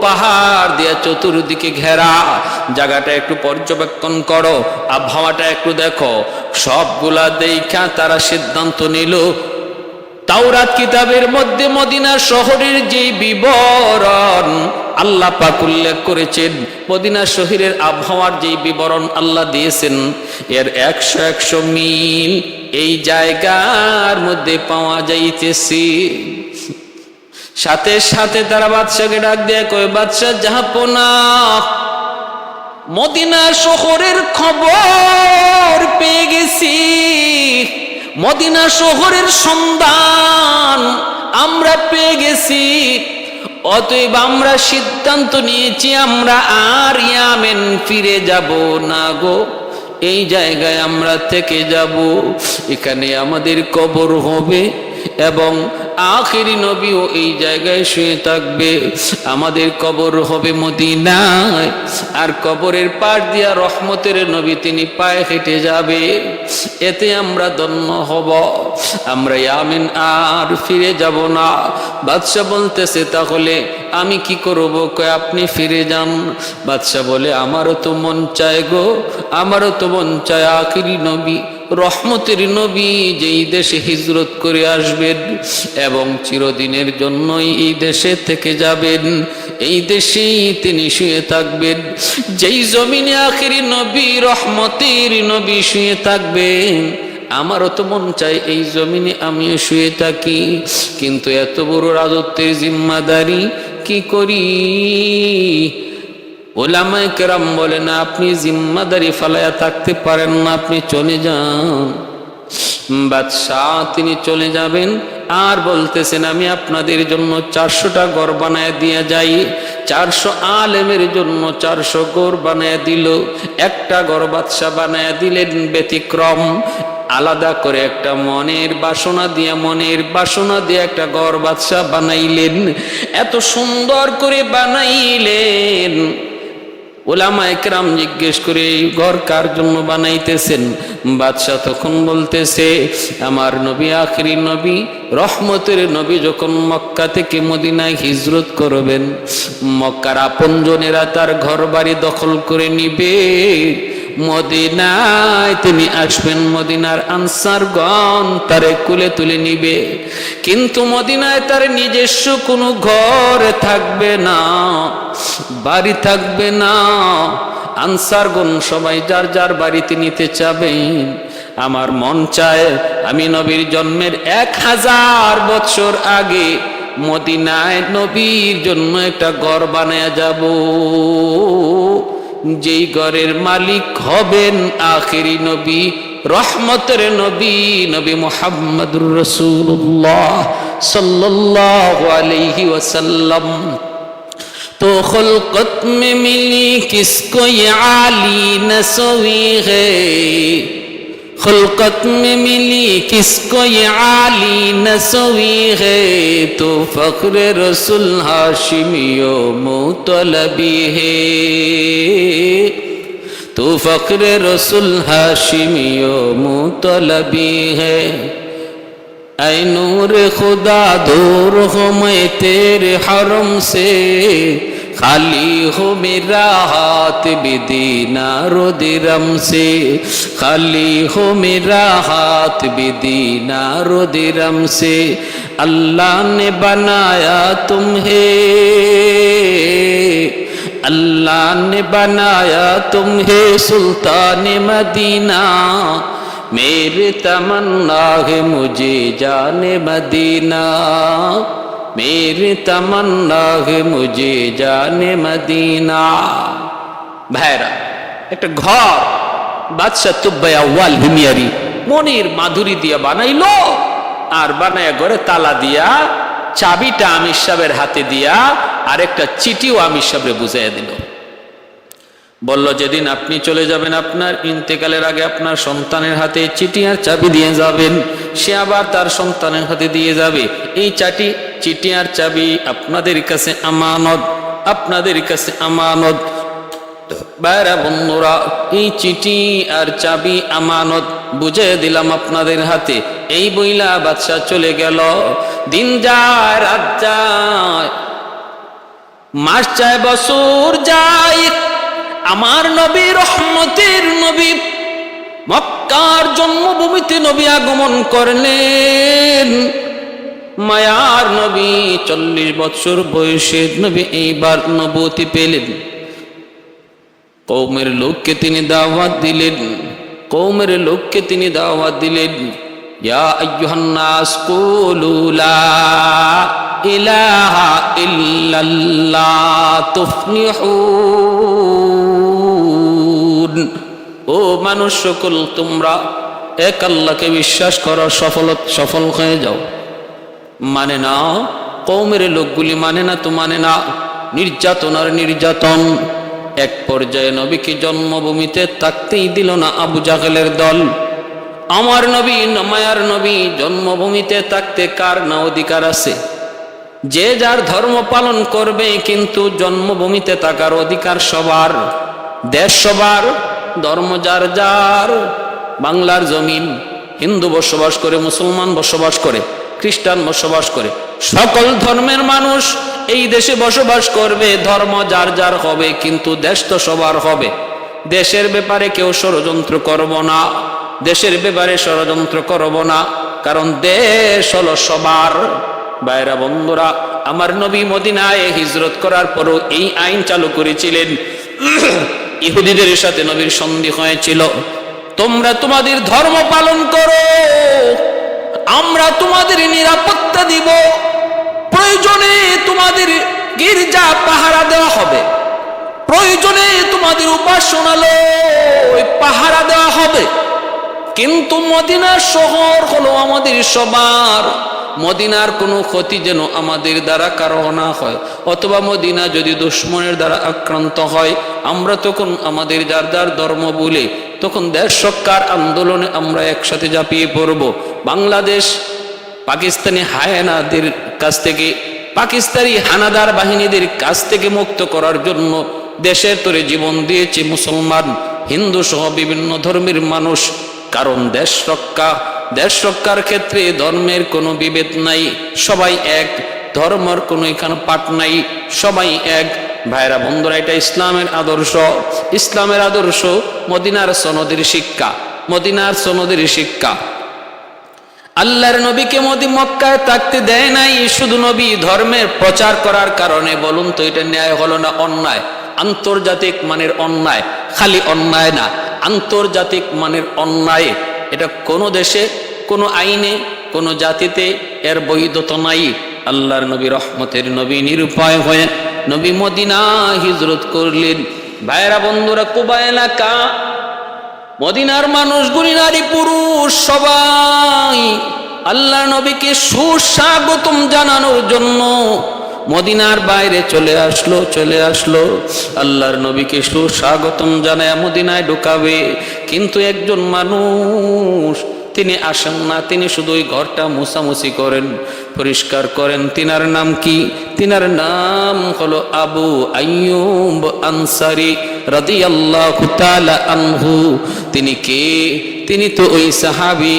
পাহাড় দিয়ে চতুর্দিকে ঘেরা, জায়গাটা একটু পর্যবেক্ষণ করো, আবহাওয়াটা একটু দেখো। সবগুলা দেখা তারা সিদ্ধান্ত নিল, তাওরাত কিতাবের মধ্যে মদিনা শহরের যে বিবরণ আল্লাহ পাক উল্লেখ করেছেন, মদিনা শহরের আবহাওয়ার যে বিবরণ আল্লাহ দিয়েছেন, এর 100 মিল এই জায়গার মধ্যে পাওয়া যাইতেছে। সাথে সাথে তারা বাদশাকে ডাক দিয়ে কয়, বাদশা জাহাপনা, মদিনা শহরের খবর পেয়ে গেছি, মদিনা শহরের সন্ধান আমরা পেয়ে গেছি। অতএব আমরা সিদ্ধান্ত নিয়েছি আমরা আর ইয়ামেন ফিরে যাব না গো, এই জায়গায় আমরা থেকে যাব, এখানে আমাদের কবর হবে এবং আখিরি নবীও এই জায়গায় শুয়ে থাকবে। আমাদের কবর হবে মদিনায়, আর কবরের পাশ দিয়া রহমতের নবী তিনি পায়ে হেঁটে যাবে, এতে আমরা ধন্য হব, আমরা ইয়ামিন আর ফিরে যাব না। বাদশা বলতেছে, তাহলে আমি কি করব? কয় আপনি ফিরে যান। বাদশা বলে, আমারও তো মন চায় গো, আমারও তো মন চায় আখিরি নবী রহমতের নবী যেই দেশে হিজরত করে আসবেন এবং চিরদিনের জন্যই এই দেশে থেকে যাবেন, এই দেশেই তিনি শুয়ে থাকবেন, যেই জমিনে আখিরি নবী রহমতের নবী শুয়ে থাকবেন, আমারও তো মন চাই এই জমিনে আমিও শুয়ে থাকি, কিন্তু এত বড় রাজত্বের জিম্মাদারি কি করি? ওলামায়ে কেরাম বলে না, আপনি জিম্মাদারি ফালায়া থাকতে পারেন না, আপনি চলে যান। বাদশাহ তিনি চলে যাবেন আর বলতেছেন, আমি আপনাদের জন্য 400টা ঘর বানায় দিয়ে যাই। 400 আলেমের জন্য 400 ঘর বানায় দিল। একটা ঘর বাদশাহ বানায় দিলেন ব্যতিক্রম, আলাদা করে একটা মনের বাসনা দিয়ে একটা ঘর বাদশাহ বানাইলেন। এত সুন্দর করে বানাইলেন, ওলামায়ে কেরাম জিজ্ঞেস করে এই ঘর কার জন্য বানাইতেছেন? বাদশাহ তখন বলতেছে, আমার নবী আখিরি নবী, রহমতের নবী যখন মক্কা থেকে মদিনায় হিজরত করবেন, মক্কার আপনজনেরা তার ঘর বাড়ি দখল করে নিবে, মদিনায় তিনি আসবেন, মদিনার আনসারগণ তারে কুলে তুলে নিবে, কিন্তু মদিনায় তার নিজস্ব কোনো ঘর থাকবে না, বাড়ি থাকবে না। আনসারগণ সবাই যার যার বাড়িতে নিতে চাবেন। আমার মন চায় আমি নবীর জন্মের 1000 বছর আগে মদিনায় নবীর জন্য একটা ঘর বানায়া যাব, যেই ঘরের মালিক হবেন আখিরি নবী, রহমতের নবী, নবী মুহাম্মদুর রাসূলুল্লাহ सल्लल्लाहु अलैहि वसल्लम। तो खुल्कत में मिली किसको ये आली नसवी है, खुल्कत में मिली किसको ये आली नसवी है, तो फख्र रसूल हाशिमियो मुतलबी है, तो फख्र रसूल हाशिमियो मुतलबी है। ऐ नूर खुदा दूर हो मैं तेरे हरम से, खाली हो मेरा हाथ भी दीनारो दिरम से, खाली हो मेरा हाथ भी दीनारो दिरम से। अल्लाह ने बनाया तुम्हें, अल्लाह ने बनाया तुम्हें सुल्तान मदीना, मेरे तमन्ना है मुझे जाने मदीना, मेरे तमन्ना है मुझे जाने मदीना। ভাইরা, একটা ঘর বাদশাহ তুব্বাই আউয়াল হিমিয়ারি মনের মাধুরী দিয়া বানাইলো, আর বানায়া ঘরে তালা দিয়া চাবিটা আমির সাহেবের হাতে দিয়া আর একটা চিঠিও আমির সাহেবরে বুঝাইয়া দিল। বলল, যেদিন আপনি চলে যাবেন, আপনার ইন্তেকালের আগে আপনার সন্তানের হাতে চিঠি আর চাবি দিয়ে যাবেন, সে আবার তার সন্তানের হাতে দিয়ে যাবে। এই চিঠি আর চাবি আপনাদের কাছে আমানত, আপনাদের কাছে আমানত। বাইরা বন্ধুরা, এই চিঠি আর চাবি আমানত বুঝে দিলাম আপনাদের হাতে। এই বইলা বাদশা চলে গেল। দিন যায়, রাত যায়, মাস যায়, বছর যায়, আমার নবী, রহমতের নবী, মক্কার জন্মভূমিতে নবী আগমন করলেন। মায়ার নবী 40 বছর বয়সে নবী এইবার নবুয়তি পেলেন। কওমের লোককে তিনি দাওয়াত দিলেন, কওমের লোককে তিনি দাওয়াত দিলেন, ইয়া আইয়ুহান নাস কুলু লা ইলাহা ইল্লাল্লাহ তুফলিহুন। ও মানুষ সকল, তোমরা এক আল্লাহকে বিশ্বাস করো, সফল হয়ে যাও। মানে না, কওমের লোকগুলি মানে না, তো মানে না, নির্যাতন আর নির্যাতন। এক পর্যায়ে নবীকে জন্মভূমিতে থাকতেই দিল না আবু জাহেলের দল। আমার নবী, মায়ার নবী, জন্মভূমিতে থাকতে কার না অধিকার আছে? যে যার ধর্ম পালন করবে, কিন্তু জন্মভূমিতে থাকার অধিকার সবার, দেশ সবার, ধর্ম যার যার। বাংলার জমিন হিন্দু বসবাস করে, মুসলমান বসবাস করে, খ্রিস্টান বসবাস করে, সকল ধর্মের মানুষ এই দেশে বসবাস করবে, ধর্ম যার যার হবে, কিন্তু দেশ তো সবার হবে। দেশের ব্যাপারে কেউ ষড়যন্ত্র করব না, দেশের ব্যাপারে ষড়যন্ত্র করব না, কারণ দেশ হলো সবার। ভাইরা বন্ধুরা, আমার নবী মদিনায় হিজরত করার পরও এই আইন চালু করেছিলেন। ইহুদিদের সাথে নবীর সন্ধি হয়েছিল, তোমরা তোমাদের ধর্ম পালন করো, আমরা তোমাদের নিরাপত্তা দিব। প্রয়োজনে তোমাদের গির্জা পাহারা দেওয়া হবে, প্রয়োজনে তোমাদের উপাসনালয় পাহারা দেওয়া হবে, কিন্তু মদিনার শহর হলো আমাদের সবার। মদিনার কোনো ক্ষতি যেন আমাদের দ্বারা কারো না হয়, অথবা মদিনা যদি দুশমনের দ্বারা আক্রান্ত হয়, আমরা তখন আমাদের যার যার ধর্ম বলে তখন দেশ রক্ষার আন্দোলনে আমরা একসাথে ঝাঁপিয়ে পড়ব। বাংলাদেশ পাকিস্তানি হায়নাদের কাছ থেকে, পাকিস্তানি হানাদার বাহিনীদের কাছ থেকে মুক্ত করার জন্য দেশের তরে জীবন দিয়েছে মুসলমান, হিন্দু সহ বিভিন্ন ধর্মের মানুষ। কারণ দেশ রক্ষার ক্ষেত্রে ধর্মের কোনো বিভেদ নাই, সবাই এক, ধর্মের কোনো এখানে পাঠ নাই, সবাই এক। ভাইরা বন্ধুরা, এটা ইসলামের আদর্শ। ইসলামের আদর্শ মদিনার সনদের শিক্ষা, মদিনার সনদের শিক্ষা। আল্লাহর নবীকে মক্কায় থাকতে দেয় নাই শুধু নবী ধর্মের প্রচার করার কারণে। বলুন তো এটা ন্যায় হলো না অন্যায়? আন্তর্জাতিক মানের অন্যায়, খালি অন্যায় না, আন্তর্জাতিক মানের অন্যায়। এটা কোনো দেশে, কোনো আইনে, কোনো জাতিতে এর বৈধতা নাই। আল্লাহর নবী রহমতের নবী নিরুপায় হয়ে নবী মদিনা হিজরত করলেন। ভাইরা বন্ধুরা, কুবা এলাকা, মদিনার মানুষগুলি নারী পুরুষ সবাই আল্লাহর নবীকে সুস্বাগতম জানানোর জন্য মদিনার বাইরে চলে আসলো। আল্লাহর নবীকে সুস্বাগতম জানায় মদিনায় ঢুকাবে, কিন্তু একজন মানুষ তিনি আসেন না, তিনি শুধু ওই ঘরটা মুছামুছি করেন, পরিষ্কার করেন। তিনার নাম কি? তিনার নাম হলো আবু আইয়ুব আনসারী রাদিয়াল্লাহু তাআলা আনহু। তিনি কে? তিনি তো ওই সাহাবী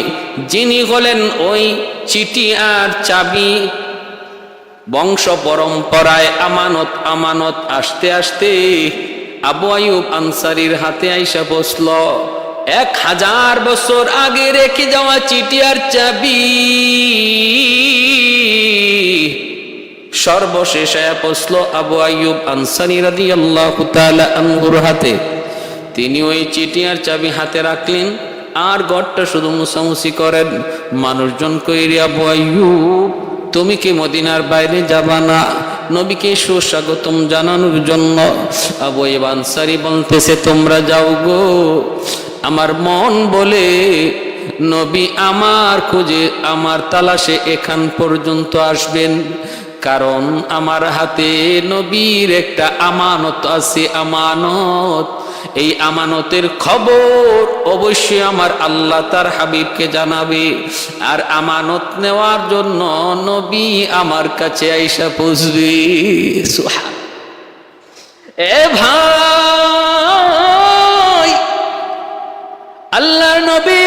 যিনি হলেন ওই চিঠি আর চাবি, বংশ পরম্পরায় আমানত আস্তে আস্তে আবু আইয়ুব আনসারীর হাতে আইসা বসল। 1000 বছর আগে রেখে যাওয়া চিঠি আর চাবি সর্বশেষ পৌঁছল আবু আইয়ুব আনসারী রাদিয়াল্লাহু তাআলা আনহুর হাতে। তিনি ওই চিঠি আর চাবি হাতে রাখলেন আর ঘরটা শুধু মুছামুছি করেন। মানুষজন কইরে, আবু আইয়ুব তুমি কি মদিনার বাইরে যাবা না নবীকে সুস্বাগতম জানানোর জন্য? আবু আইয়ুব আনসারী বলতেছে, তোমরা যাও গো, আমার মন বলে নবী আমার খোঁজে, আমার তালাশে এখান পর্যন্ত আসবেন, কারণ আমার হাতে নবীর একটা আমানত আছে, আমানত। এই আমানতের খবর অবশ্যই আমার আল্লাহ তার হাবিবকে জানাবে, আর আমানত নেওয়ার জন্য নবী আমার কাছে আইসা পৌঁছবে। সুবহান। এ ভাই, আল্লাহর নবী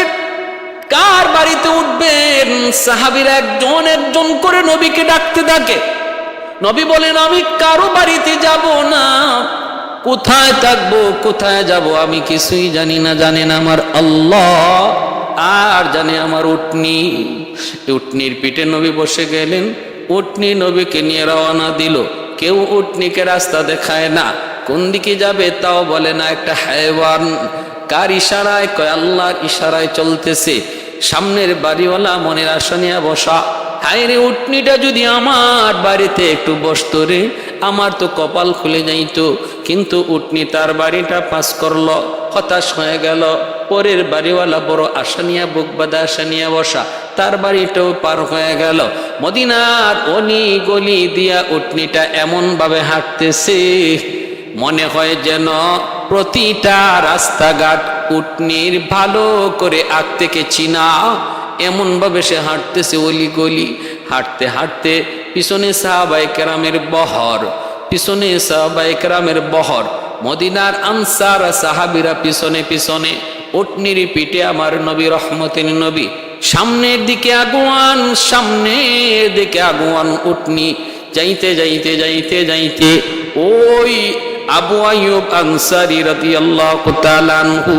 কার বাড়িতে উঠবেন? সাহাবীরা একজন একজন করে নবীকে ডাকতে থাকে। নবী বলেন, আমি কারো বাড়িতে যাব না, কোথায় থাকবো, কোথায় যাব আমি কিছুই জানি না, জানেন আমার আল্লাহ, আর জানে আমার উটনি। উটনির পিঠে নবী বসে গেলেন, উটনি নবীকে নিয়ে রওনা দিল। কেউ উটনিকে রাস্তা দেখায় না, কোন দিকে যাবে তাও বলে না। একটা হায়ওয়ান কার ইশারায়? কয় আল্লাহর ইশারায় চলতেছে। সামনের বাড়িওয়ালা মনের আশা নিয়ে বসা, হায় রে উটনিটা যদি আমার বাড়িতে একটু বসতো রে, আমার তো কপাল খুলে যাইতো। কিন্তু উটনি তার বাড়িটা পাস করলো, হতাশ হয়ে গেল। পরের বাড়িওয়ালা বড় আশা নিয়ে, বুক বাঁধা আশা নিয়ে বসা, তার বাড়িটাও পার হয়ে গেল। মদিনার অলি গলি দিয়া উটনিটা এমন ভাবে হাঁটতেছে, মনে হয় যেন প্রতিটা রাস্তাঘাট উটনির ভালো করে আগ থেকে চিনা, এমন ভাবে সে হাঁটতেছে অলি গলি। হাঁটতে হাঁটতে পিছনে সাহাবায়ে কেরামের বহর, পিছনে সাহাবায়ে কেরামের বহর, মদিনার আনসার সাহাবীরা পিছনে পিছনে, উটনির পিঠে আমার নবী রহমতের নবী। সামনের দিকে আগুয়ান, সামনের দিকে আগুয়ান উটনি। যাইতে যাইতে যাইতে যাইতে ওই আবু আইয়ুব আনসারী রাদিয়াল্লাহু তাআলা আনহু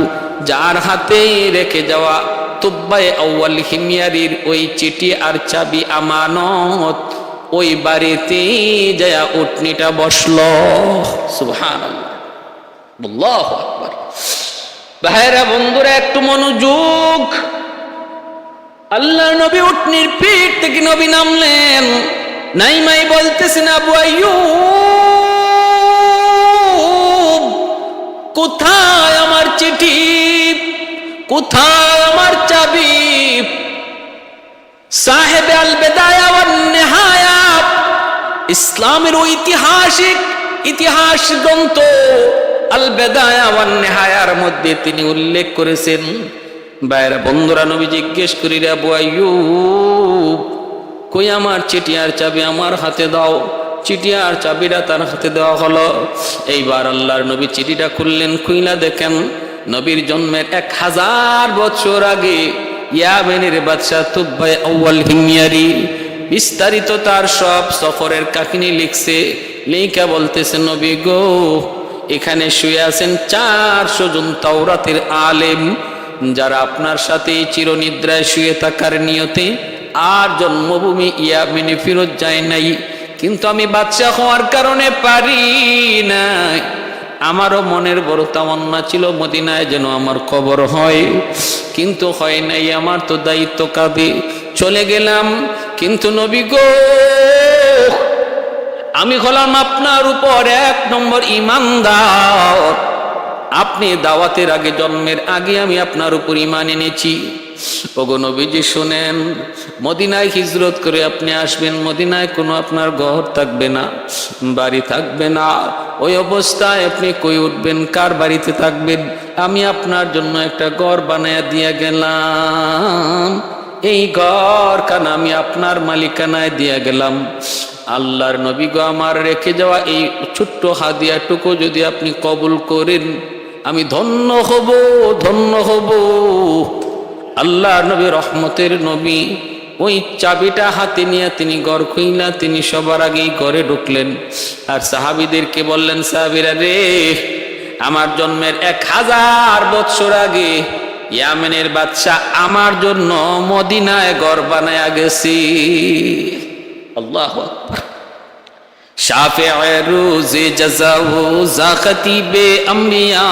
যার হাতে রেখে যাওয়া তুব্বায়ে আউয়াল হিময়ারির ওই চিঠি আর চাবি আমানত, ওই বাড়িতে যায় উটনিটা বসলো। সুবহানাল্লাহ, আল্লাহু আকবার। ভাইরা বন্ধুরা একটু মনোযোগ। আল্লাহ নবী উটনির পিঠ থেকে নবী নামলেন, নাইমাই বলতেছেন, আবু আইয়ুব কোথায় আমার চিঠি, কোথায় আমার চাবি? সাহেব আল বেদায়া ওয়ান নিহায়া, ইসলামের ঐতিহাসিক ইতিহাস গ্রন্থ আল বেদায়া ওয়ান নিহায়ার মধ্যে তিনি উল্লেখ করেছেন। ভাইরা বন্ধুরা, নবী জিজ্ঞেস করি, আবু আইয়ুব কই আমার চিঠি আর চাবি আমার হাতে দাও। চিঠি আর চাবিটা তার হাতে দেওয়া হলো। এইবার আল্লাহর নবী চিঠিটা খুললেন, খুইলা দেখেন নবীর জন্মের 1000 বছর আগে ইয়ামেনের বাদশাহ তুবাই আউয়াল হিময়ারি বিস্তারিত তার সব সফরের কাহিনী লিখছে। লেখা বলতেছে, নবী গো, এখানে শুয়ে আছেন 400 জন তাওরাতের আলেম, যারা আপনার সাথে চিরনিদ্রায় শুয়ে থাকার নিয়তে আর জন্মভূমি ইয়ামেনে ফেরত যায় নাই। কিন্তু আমি বাদশা হওয়ার কারণে পারি নাই। আমারও মনের বড় তামান্না ছিল মদিনায় যেন আমার কবর হয়, কিন্তু হয় নাই। আমার তো দায়িত্ব কাঁধে, চলে গেলাম। কিন্তু নবী গো, আমি হলাম আপনার উপর 1 নম্বর ঈমানদার। আপনি দাওয়াতের আগে, জন্মের আগে আমি আপনার উপর ঈমান এনেছি। ওগো নবীজি শুনেন, মদিনায় হিজরত করে আপনি আসবেন, মদিনায় কোনো আপনার ঘর থাকবে না, বাড়ি থাকবে না। ওই অবস্থায় আপনি কই উঠবেন, কার বাড়িতে থাকবেন? আমি আপনার জন্য একটা ঘর বানায়া দিয়া গেলাম। এই ঘর খানা আমি আপনার মালিকানায় দিয়া গেলাম। আল্লাহর নবী গো, আমার রেখে যাওয়া এই ছোট্ট হাদিয়াটুকু যদি আপনি কবুল করেন, আমি ধন্য হব, ধন্য হব। আল্লাহ নবী রহমতের নবী ওই চাবিটা হাতে নিয়ে তিনি ঘর খুইলা তিনি সবার আগেই ঘরে ঢুকলেন। আর সাহাবীদেরকে বললেন, সাহাবীরা রে, আমার জন্মের 1000 বছর আগে ইয়ামেনের বাদশা আমার জন্য মদিনায় ঘর বানায়া গেছি। আল্লাহু আকবার। শাফিঈ রোজে জাযাউ যা খতিবে আম্বিয়া,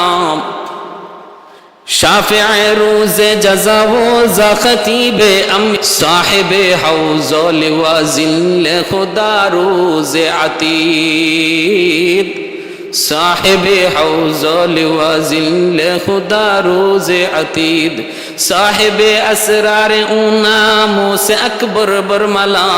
শাফিঈ রোজে জাযাউ যা খতিবে আম্বিয়া, সাহিবে হাউজ লিওয়াজিল খুদা রোজে আতীদ, সাহিবে হাউজ লিওয়াজিল খুদা রোজে আতীদ, সাহিবে আসরার উনামো সে আকবর বরমালা,